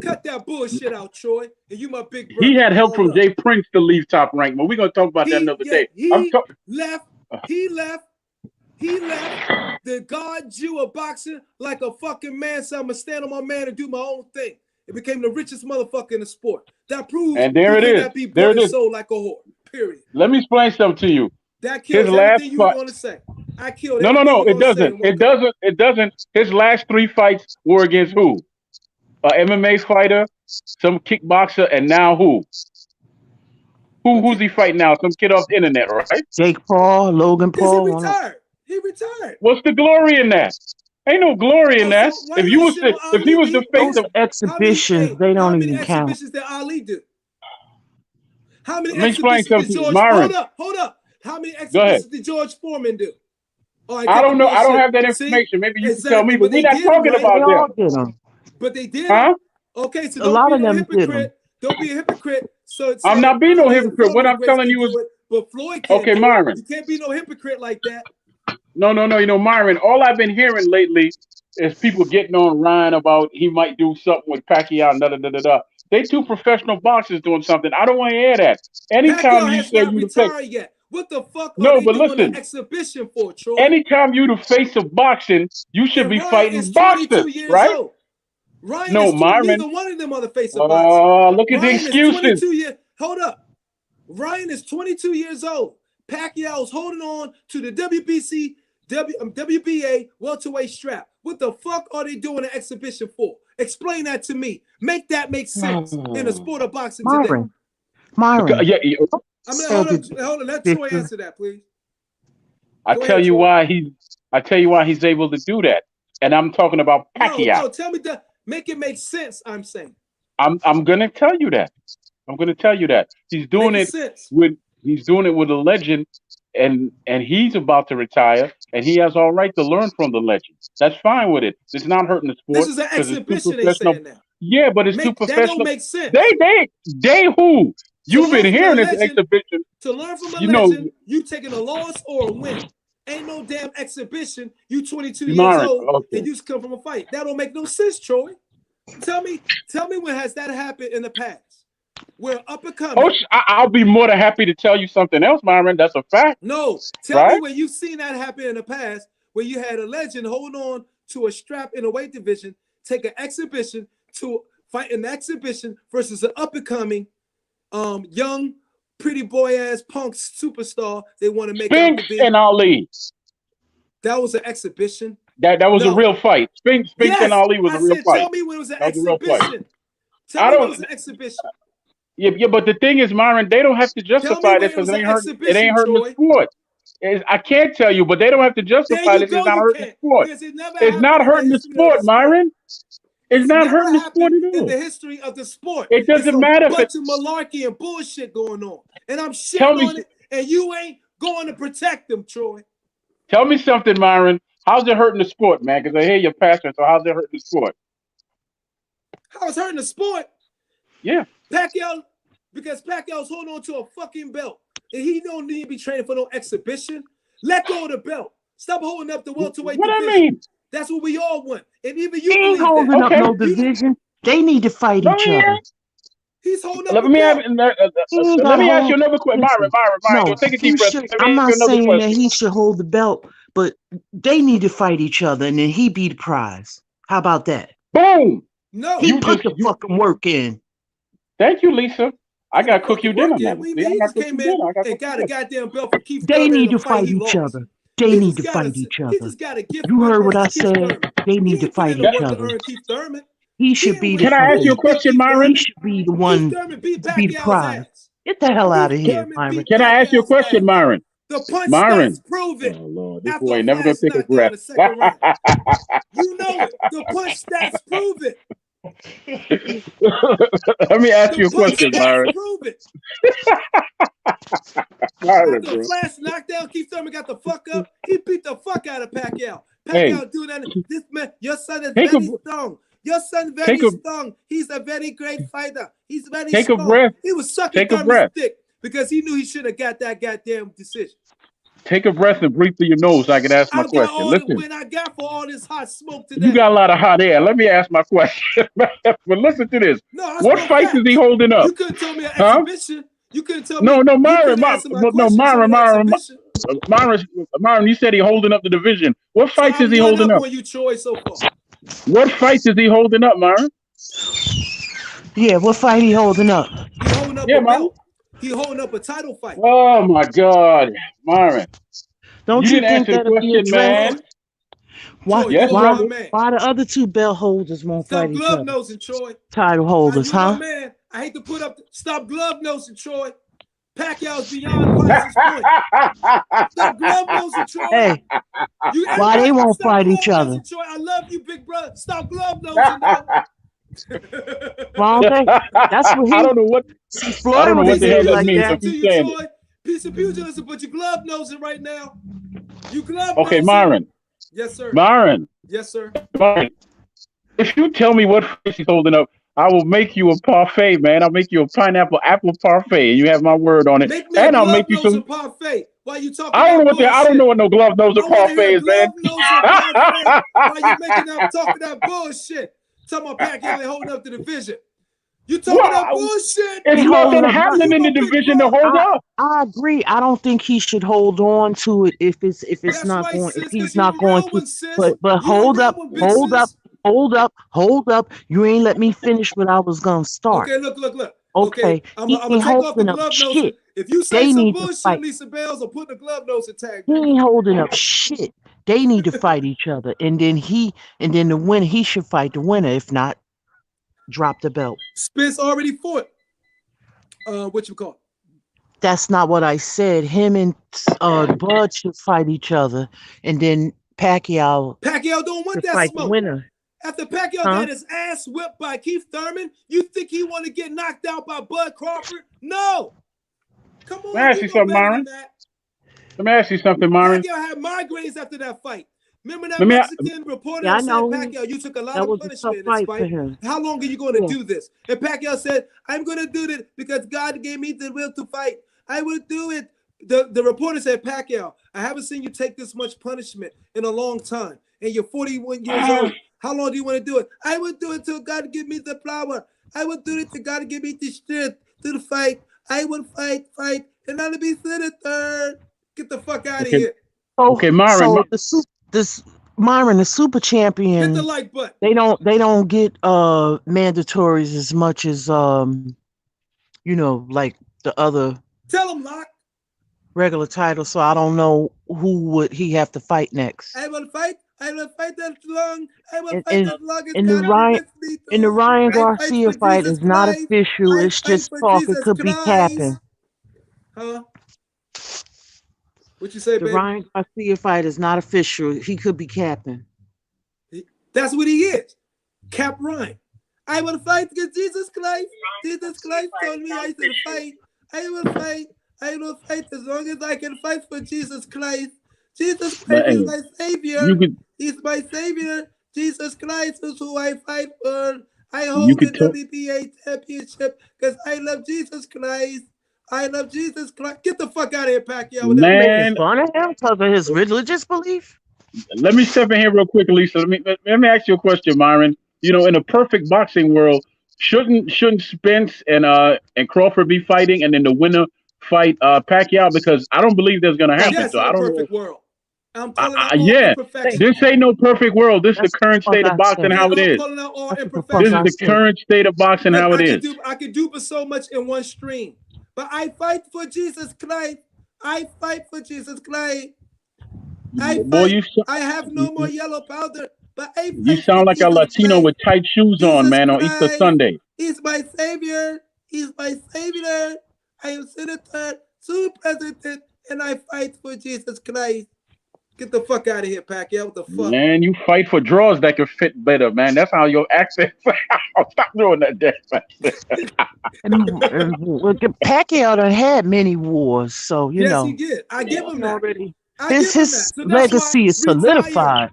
Cut that bullshit out, Troy. And you my big He brother. had help All from up. Jay Prince to leave Top Rank, but we're gonna talk about that another day. I'm He talking. left. He left. He left the God Jew of boxing like a fucking man. So I'm gonna stand on my man and do my own thing. It became the richest motherfucker in the sport. That proves And there he it could is. not be There bought it and is. sold like a whore. Period. Let me explain something to you. That His kills last everything you were fight. going to say. I killed No. everything you're It going to say doesn't. in one It go. doesn't. It doesn't. His last three fights were against who? A MMA fighter, some kickboxer, and now who? Who's Okay. he fighting now? Some kid off the internet, right? Jake Paul, Logan Because he Paul. retired. He retired. What's the glory in that? Ain't no glory in Oh, that. so why you ain't shit on If he Ali? was the face Those of, are exhibitions. They How don't many even count. exhibitions did Ali do? How many let me explain exhibitions did something to you, George Myron. hold up. How many Go ahead. exhibitions did George Foreman do? Oh, I I cut the don't know. I don't bullshit. have that See? information. Maybe you can tell Exactly. me, but But we're they not did them, talking right? They about them, all did them. But they did them. huh? Okay, so A don't lot be of no them did them. hypocrite. Don't be a hypocrite. So I'm saying not being no Ali and hypocrite. What Foreman the I'm greats telling can you is, do it, but Floyd can't okay, do it. Myron. You can't be no hypocrite like that. No. You know, Myron. All I've been hearing lately is people getting on Ryan about he might do something with Pacquiao. And da da da da da. They two professional boxers doing something. I don't want to hear that. Anytime Pacquiao you has say not you the face, retired yet. What the fuck are no, they but doing an listen. exhibition for, Troy? Anytime you the face of boxing, you should And be Ryan is fighting 22 boxers, years right? old. Ryan No, is 20. Myron. Neither one of them are the face of boxing. Look at the Ryan is excuses. 22 years. Hold up. Ryan is 22 years old. Pacquiao is holding on to the WBA welterweight strap. What the fuck are they doing an exhibition for? Explain that to me. Make that make sense in the sport of boxing today. Myron. Myron. Yeah, I'm gonna Said hold on. Let Troy exhibition. answer that, please. I Go tell ahead, you Troy. why he's. I tell you why he's able to do that, and I'm talking about Pacquiao. No. Tell me that. Make it make sense. I'm saying. I'm gonna tell you that. I'm gonna tell you that Make it sense. he's doing it with a legend, and he's about to retire, and he has all right to learn from the legend. That's fine with it. It's not hurting the This sport is an because it's two exhibition. They professional. saying now. Yeah, but it's too That don't professional. make sense. They who? You've been hearing this exhibition. To learn from a You know, legend, you taking a loss or a win. Ain't no damn exhibition. You 22 years Myron, old okay. and you just come from a fight. That don't make no sense, Troy. Tell me when has that happened in the past? Where up and coming. Oh, I'll be more than happy to tell you something else, Myron. That's a fact. No, tell me where you've seen that happen in the past, where you had a legend hold on to a strap in a weight division, take an exhibition to fight an exhibition versus an up and coming, young, pretty boy ass punk superstar. They want to make Spinks and Ali. That was an exhibition. That was a real fight. Spinks and Ali was a real fight. Tell me when it was an exhibition. Tell me when it was an exhibition. Yeah, but the thing is, Myron, they don't have to justify this because it ain't hurting the sport. I can't tell you, but they don't have to justify this. It's not hurting the sport. It's not hurting the sport, Myron. It's not hurting the sport at all. In the history of the sport, it doesn't matter if it's a malarkey and bullshit going on, and I'm shitting on it, and you ain't going to protect them, Troy. Tell me something, Myron. How's it hurting the sport, man? Because I hear your passion. So how's it hurting the sport? How it's hurting the sport? Yeah. Because Pacquiao's holding on to a fucking belt, and he don't need to be training for no exhibition. Let go of the belt. Stop holding up the welterweight division. I mean? That's what we all want, and even you. He ain't holding up no division. They need to fight each other. He's holding up. Let me ask you another question, Myron. No, take a deep breath. I'm not saying that he should hold the belt, but they need to fight each other, and then he be the prize. How about that? Boom. No, he put the fucking work in. Thank you, Lisa. I got to cook you dinner, man. He just came in and got a goddamn belt for Keith They Thurman. Need to fight each other. They need to fight each other. He just got a gift. You heard what I said. They need to fight each other. He should be the. Can I ask you a question, Myron? He should be the one to be the prize. Get the hell out of here, Myron. Can I ask you a question, Myron? The punch stats prove it. Oh Lord, this boy ain't never gonna take a breath. You know it. The punch stats prove it. Let me ask you a question, Myron. Prove it. Myron, the flash knockdown, Keith Thurman got the fuck up. He beat the fuck out of Pacquiao. Pacquiao do that. This man, your son is very strong. Your son very strong. He's a very great fighter. He's very strong. Take a breath. He was sucking Thurman's dick because he knew he should have got that goddamn decision. Take a breath and breathe through your nose so I can ask my question. Listen. When I got for all this hot smoke today. You got a lot of hot air. Let me ask my question. But listen to this. No, what fights is he holding up? You couldn't tell me an exhibition. You couldn't tell me. No, Myron. Myron, you said he holding up the division. What fights is he holding up? You Troy so far. What fights is he holding up, Myron? Yeah, what fight he holding up? He holding up a belt. He holding up a title fight. Oh my God, Myron! Don't you think that would be a man? Why the other two belt holders won't fight each other? Stop glove nosing, Troy. Title holders, huh? Man, I hate to put up. Stop glove nosing, Troy. Pacquiao's beyond Price's point. Stop glove nosing, Troy. Hey, why they won't fight each other? Troy, I love you, big brother. Stop glove nosing, Wrong thing. That's what I don't know what. I don't know what the hell that means. If he's saying it. Piece of pugilism, but you glove nosing right now. You glove. Okay, Myron. Yes, sir. Myron. Yes, sir. Myron. If you tell me what fish he's holding up, I will make you a parfait, man. I'll make you a pineapple apple parfait, and you have my word on it. And I'll make you some parfait. Why you talking? I don't know what no glove nose or parfait is, man. Why you making up talking that bullshit? Talking about Pacquiao ain't holding up the division. You talking about bullshit? It's nothing happening in the division to hold up. I agree. I don't think he should hold on to it if he's not going to. But hold up. You ain't let me finish what I was gonna start. Okay, look. Okay, I'm gonna take off the glove nose. If you say some bullshit, Lisa Bells, will put the glove nose and tag. He ain't holding up shit. They need to fight each other, and then the winner. He should fight the winner. If not, drop the belt. Spence already fought. What you call? That's not what I said. Him and Bud should fight each other, and then Pacquiao don't want that fight smoke. The winner. After Pacquiao got his ass whipped by Keith Thurman, you think he want to get knocked out by Bud Crawford? No. Come on. Let me ask you something, Myron. Let me ask you something, Myron. Pacquiao had migraines after that fight. Remember that Let me. Mexican reporter Yeah, I that said, know Pacquiao, you took a lot that of was a tough punishment in this fight for fight. him. How long are you going to Yeah. do this? And Pacquiao said, I'm going to do it because God gave me the will to fight. I will do it. The reporter said, Pacquiao, I haven't seen you take this much punishment in a long time. And you're 41 years old. How long do you want to do it? I will do it till God give me the power. I will do it till God give me the strength to fight. I will fight, and I'll be senator. Get the fuck out of Okay. here. Okay, Myron. So this Myron, the super Hit the champion, like button. they don't get mandatories as much as like the other Tell him, Lock. regular titles. So I don't know who would he have to fight next. I will fight. I will fight as long. I will And fight and, as long as and the God Ryan permits me and the to. Ryan I fight Garcia for fight Jesus is not Christ. official. I It's fight just for talk. It Jesus could be Christ. capping. Huh? What you say, The baby? Ryan Garcia fight is not official. He could be capping. That's what he is. Cap Ryan. I will fight against Jesus Christ. Jesus Christ told me I should fight. I will fight. I will fight as long as I can fight for Jesus Christ. Jesus Christ is Hey, my you savior. could He's my savior. Jesus Christ is who I fight for. I you hold the could talk. WBA championship because I love Jesus Christ. I love Jesus Christ. Get the fuck out of here, Pacquiao, with You that making Man, bullshit. fun of him because of his religious belief? let me step in here real quick, Lisa. Let me ask you a question, Myron. In a perfect boxing world, shouldn't Spence and Crawford be fighting, and then the winner fight Pacquiao? Because I don't believe that's gonna Thank happen. you. Yes, So in I a don't know. perfect world. I'm calling out all Yeah, Thank imperfections. this ain't no perfect world. This is the That's what the current fuck state of I boxing said. Yeah, how it I'm is. calling out all That's what the fuck This is I the imperfections. said. current state of boxing Look, how it I is. could do for so much in one stream. But I fight for Jesus Christ. I fight for Jesus Christ. I Boy, fight. I have no more yellow powder, but I you fight for sound like a Jesus Latino Christ. with tight shoes on, Jesus man, on Easter Christ Sunday. is my savior. He's my savior. I am senator, super president, and I fight for Jesus Christ. Get the fuck out of here, Pacquiao. What the fuck? Man, you fight for draws that could fit better, man. That's how your accent. Stop doing that, damn. And look, Pacquiao done had many wars, so Yes, he did. I give him he that. already I his give him that. his So that's why legacy is retire, solidified.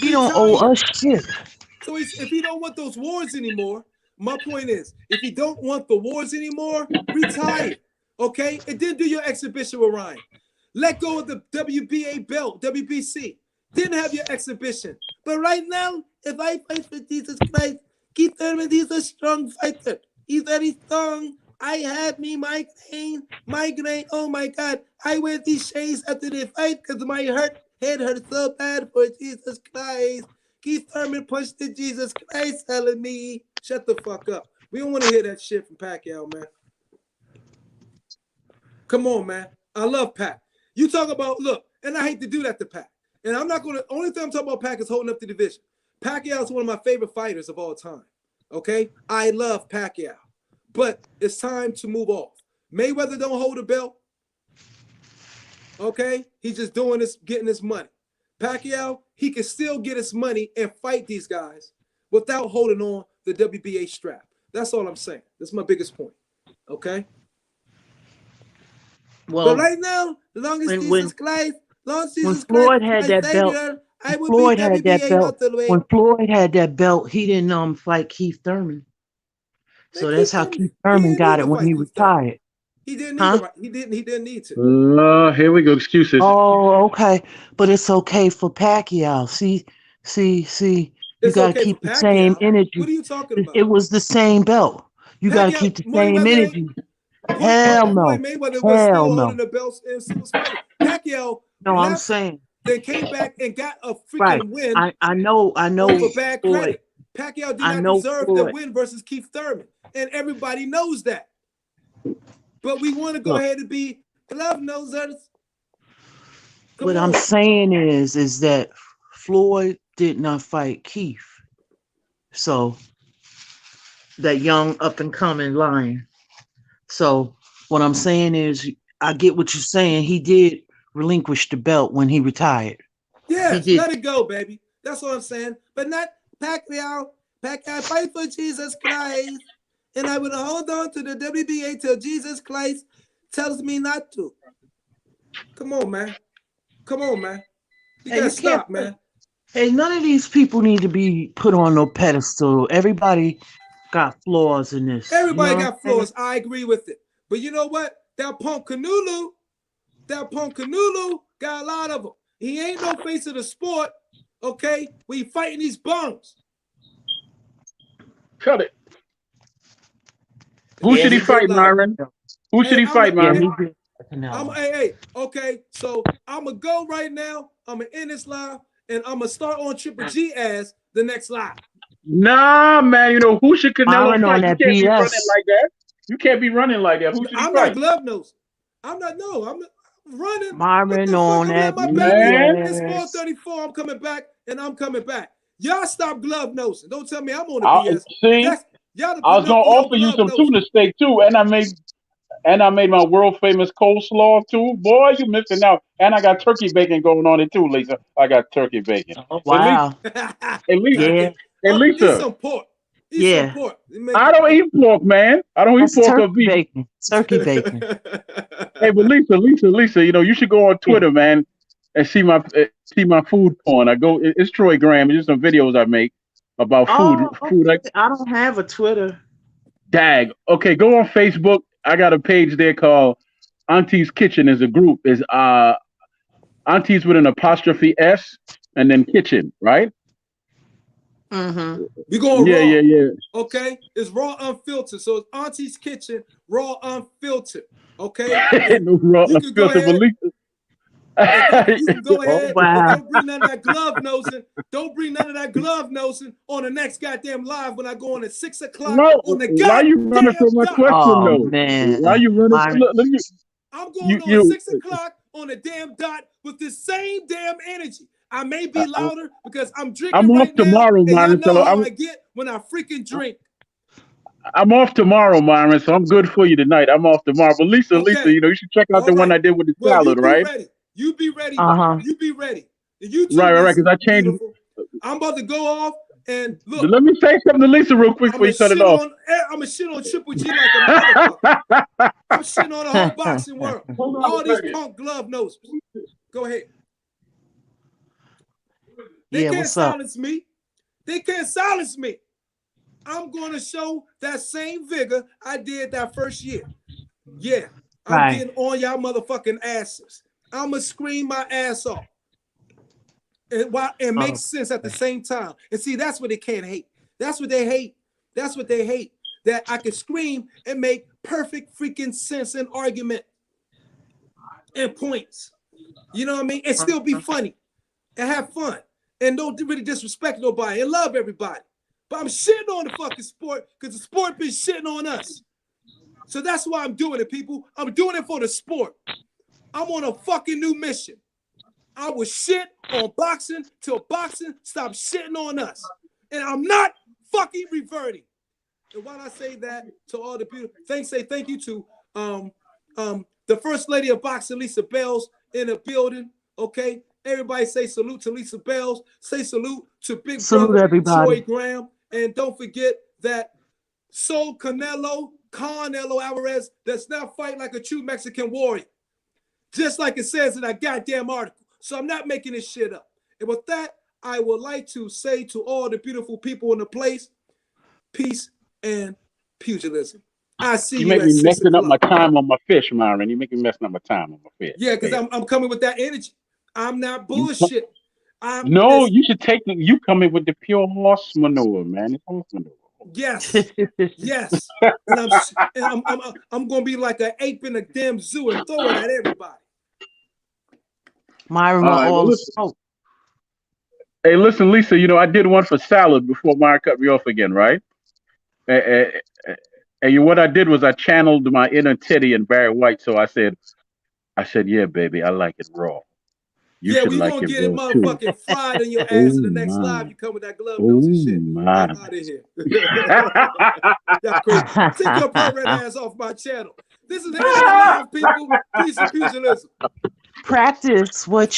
He don't owe retire. us shit. So if he don't want those wars anymore, my point is, if he don't want the wars anymore, retire. Okay, and then do your exhibition with Ryan. Let go of the WBA belt, WBC. Then have your exhibition. But right now, if I fight for Jesus Christ, Keith Thurman, he's a strong fighter. He's very strong. I have me migraine. Oh my God. I wear these shades after the fight because my head hurts so bad for Jesus Christ. Keith Thurman punched the Jesus Christ telling me, shut the fuck up. We don't want to hear that shit from Pacquiao, man. Come on, man. I love Pac. You talk about, look, and I hate to do that to Pac. And I'm not going to, only thing I'm talking about Pac is holding up the division. Pacquiao is one of my favorite fighters of all time. Okay? I love Pacquiao. But it's time to move off. Mayweather don't hold a belt. Okay? He's just doing this, getting his money. Pacquiao, he can still get his money and fight these guys without holding on the WBA strap. That's all I'm saying. That's my biggest point. Okay? But Well, right now, as long as when Jesus when Christ, long as when Jesus Christ Floyd is had my that belt, savior, I will be Floyd had that WBA belt. welterweight. When Floyd had that belt, he didn't fight Keith Thurman. Man, So that's Keith how Thurman, Keith he Thurman didn't need got to it when fight he Keith Thurman. retired. He didn't need Huh? to. He didn't need to. Here we go. Excuses. Oh, okay. But it's okay for Pacquiao. See. You It's got to okay for keep the same Pacquiao. What energy. are you talking It about? was the same belt. You got to Pacquiao, keep the same Mayweather ain't. energy. Hell Floyd no. Mayweather was Hell still holding no. the belts and still was fighting. Pacquiao No, I'm left, saying. then came back and got a Right. freaking win I know over bad Floyd. credit. Pacquiao did I not know deserve the Floyd. win versus Keith Thurman, and everybody knows that. But we want to go Look, ahead and be glove nosers. Come what I'm on. saying is that Floyd did not fight Keith. So that young up and coming lion. So what I'm saying is I get what you're saying. He did relinquish the belt when he retired. He Yes, did. let it go, baby. That's what I'm saying. But not Pacquiao. Pacquiao fight for Jesus Christ. And I will hold on to the WBA till Jesus Christ tells me not to. Come on, man. Come on, man. You Hey, gotta you can't stop, put man. Hey, none of these people need to be put on no pedestal. Everybody got flaws in this. You Everybody know what got I'm saying? flaws. I agree with it. But you know what? That punk CONelo got a lot of them. He ain't no face of the sport, okay? We fighting these bums. Cut it. Who Yeah, should he he did. fight, Myron? Who should Hey, he fight, Yeah, Myron? he did. CONelo. hey, okay. So I'm gonna go right now. I'm gonna end this live, and I'm gonna start on Triple G as the next live. Nah, man. You know who should Canelo Myron on fight? You that can't be running BS. like that. You can't be running like that. Who should he I'm not fight? glove nose. I'm not. No, I'm running. What Myron the fuck? on I'm that letting my battery. Man, It's BS. 4:34. I'm coming back, and I'm coming back. Y'all stop glove nosing. Don't tell me I'm on the I BS. see. That's y'all to I put was enough gonna for your offer you glove some nosing. tuna steak too, and I made my world famous coleslaw too. Boy, you missing out. And I got turkey bacon going on it too, Lisa. I got turkey bacon. Oh, But Lisa, wow. hey, Lisa, Yeah. hey, Eat Lisa, some pork. Eat some Yeah. pork. I don't eat pork, man. I don't eat That's pork or turkey beef. bacon. Turkey bacon. Hey, but Lisa, you know, you should go on Yeah. Twitter, man, and see my food porn. It's Troy Graham. It's just some videos I make about food. Oh, Food like okay. I don't have a Twitter. dag. Okay, go on Facebook. I got a page there called Auntie's Kitchen. Is a group. Is Auntie's with an apostrophe S and then kitchen, right? Mm-hmm. We going Yeah, raw. yeah, yeah. Okay? It's raw unfiltered. So it's Auntie's Kitchen, raw unfiltered. Okay? And No raw you can go filter, but ahead. Lisa. You can go Oh, ahead and wow. don't bring none of that glove nosing. Don't bring none of that glove nosing on the next goddamn live when I go on at 6 o'clock No, on the why you running goddamn from my dot. question Oh, though? Why man. you running? Myron. Look, I'm going on you. 6 o'clock on the damn dot with the same damn energy. I may be louder because I'm I'm drinking off right now, tomorrow, and y'all Myron. know how I get when I freaking drink. I'm off tomorrow, Myron. So I'm good for you tonight. I'm off tomorrow. But Lisa, Okay. you know you should check out All the one right. I did with the Well, you salad, be right? ready. You be ready. Uh-huh. You be ready. And you too, Right. Lisa. Because I changed. Beautiful. I'm about to go off and look. Let me say something to Lisa real quick I'm before a you cut it shit off. on. I'm a shit on Triple G like a motherfucker. I'm shitting on the whole boxing world. Hold on All a these second. punk glove nosers. Go ahead. They Yeah, can't what's up? silence me. They can't silence me. I'm going to show that same vigor I did that first year. Yeah, I'm Right. getting on y'all motherfucking asses. I'm going to scream my ass off. And make Oh, sense at the same time. And see, that's what they can't hate. That's what they hate. That's what they hate. That I can scream and make perfect freaking sense and argument and points. You know what I mean? And still be funny and have fun. And don't really disrespect nobody and love everybody. But I'm shitting on the fucking sport because the sport been shitting on us. So that's why I'm doing it, people. I'm doing it for the sport. I'm on a fucking new mission. I will shit on boxing till boxing stop shitting on us. And I'm not fucking reverting. And while I say that to all the people, thank you to the First Lady of Boxing, Lisa Bells, in the building. Okay. Everybody say salute to Lisa Bells. Say salute to Big salute Brother Troy everybody. Graham. And don't forget that CONelo Alvarez does not fight like a true Mexican warrior. Just like it says in that goddamn article. So I'm not making this shit up. And with that, I would like to say to all the beautiful people in the place, peace and pugilism. I see You you make at me 6 messing up my o'clock. time on my fish, Myron. You make me messing up my time on my fish. Yeah, because Okay. I'm coming with that energy. I'm not You bullshit. I'm No, this, you should you come in with the pure horse manure, man. It's horse manure. yes, yes. And I'm gonna be like an ape in a damn zoo and throw it at everybody. Myron All want right, well, all the listen. smoke. Hey, listen, Lisa, you know, I did one for salad before Myron cut me off again, right? And, what I did was I channeled my inner Teddy and Barry White. So I said, yeah, baby, I like it raw. You Yeah, should we like gonna it get it raw too. motherfucking fried in your Oh ass in the next my. live. You come with that glove nose Oh and shit. my. I'm out of here. That's crazy. Take your pervert ass off my channel. This is the end of the live, people. Peace and pugilism. Practice what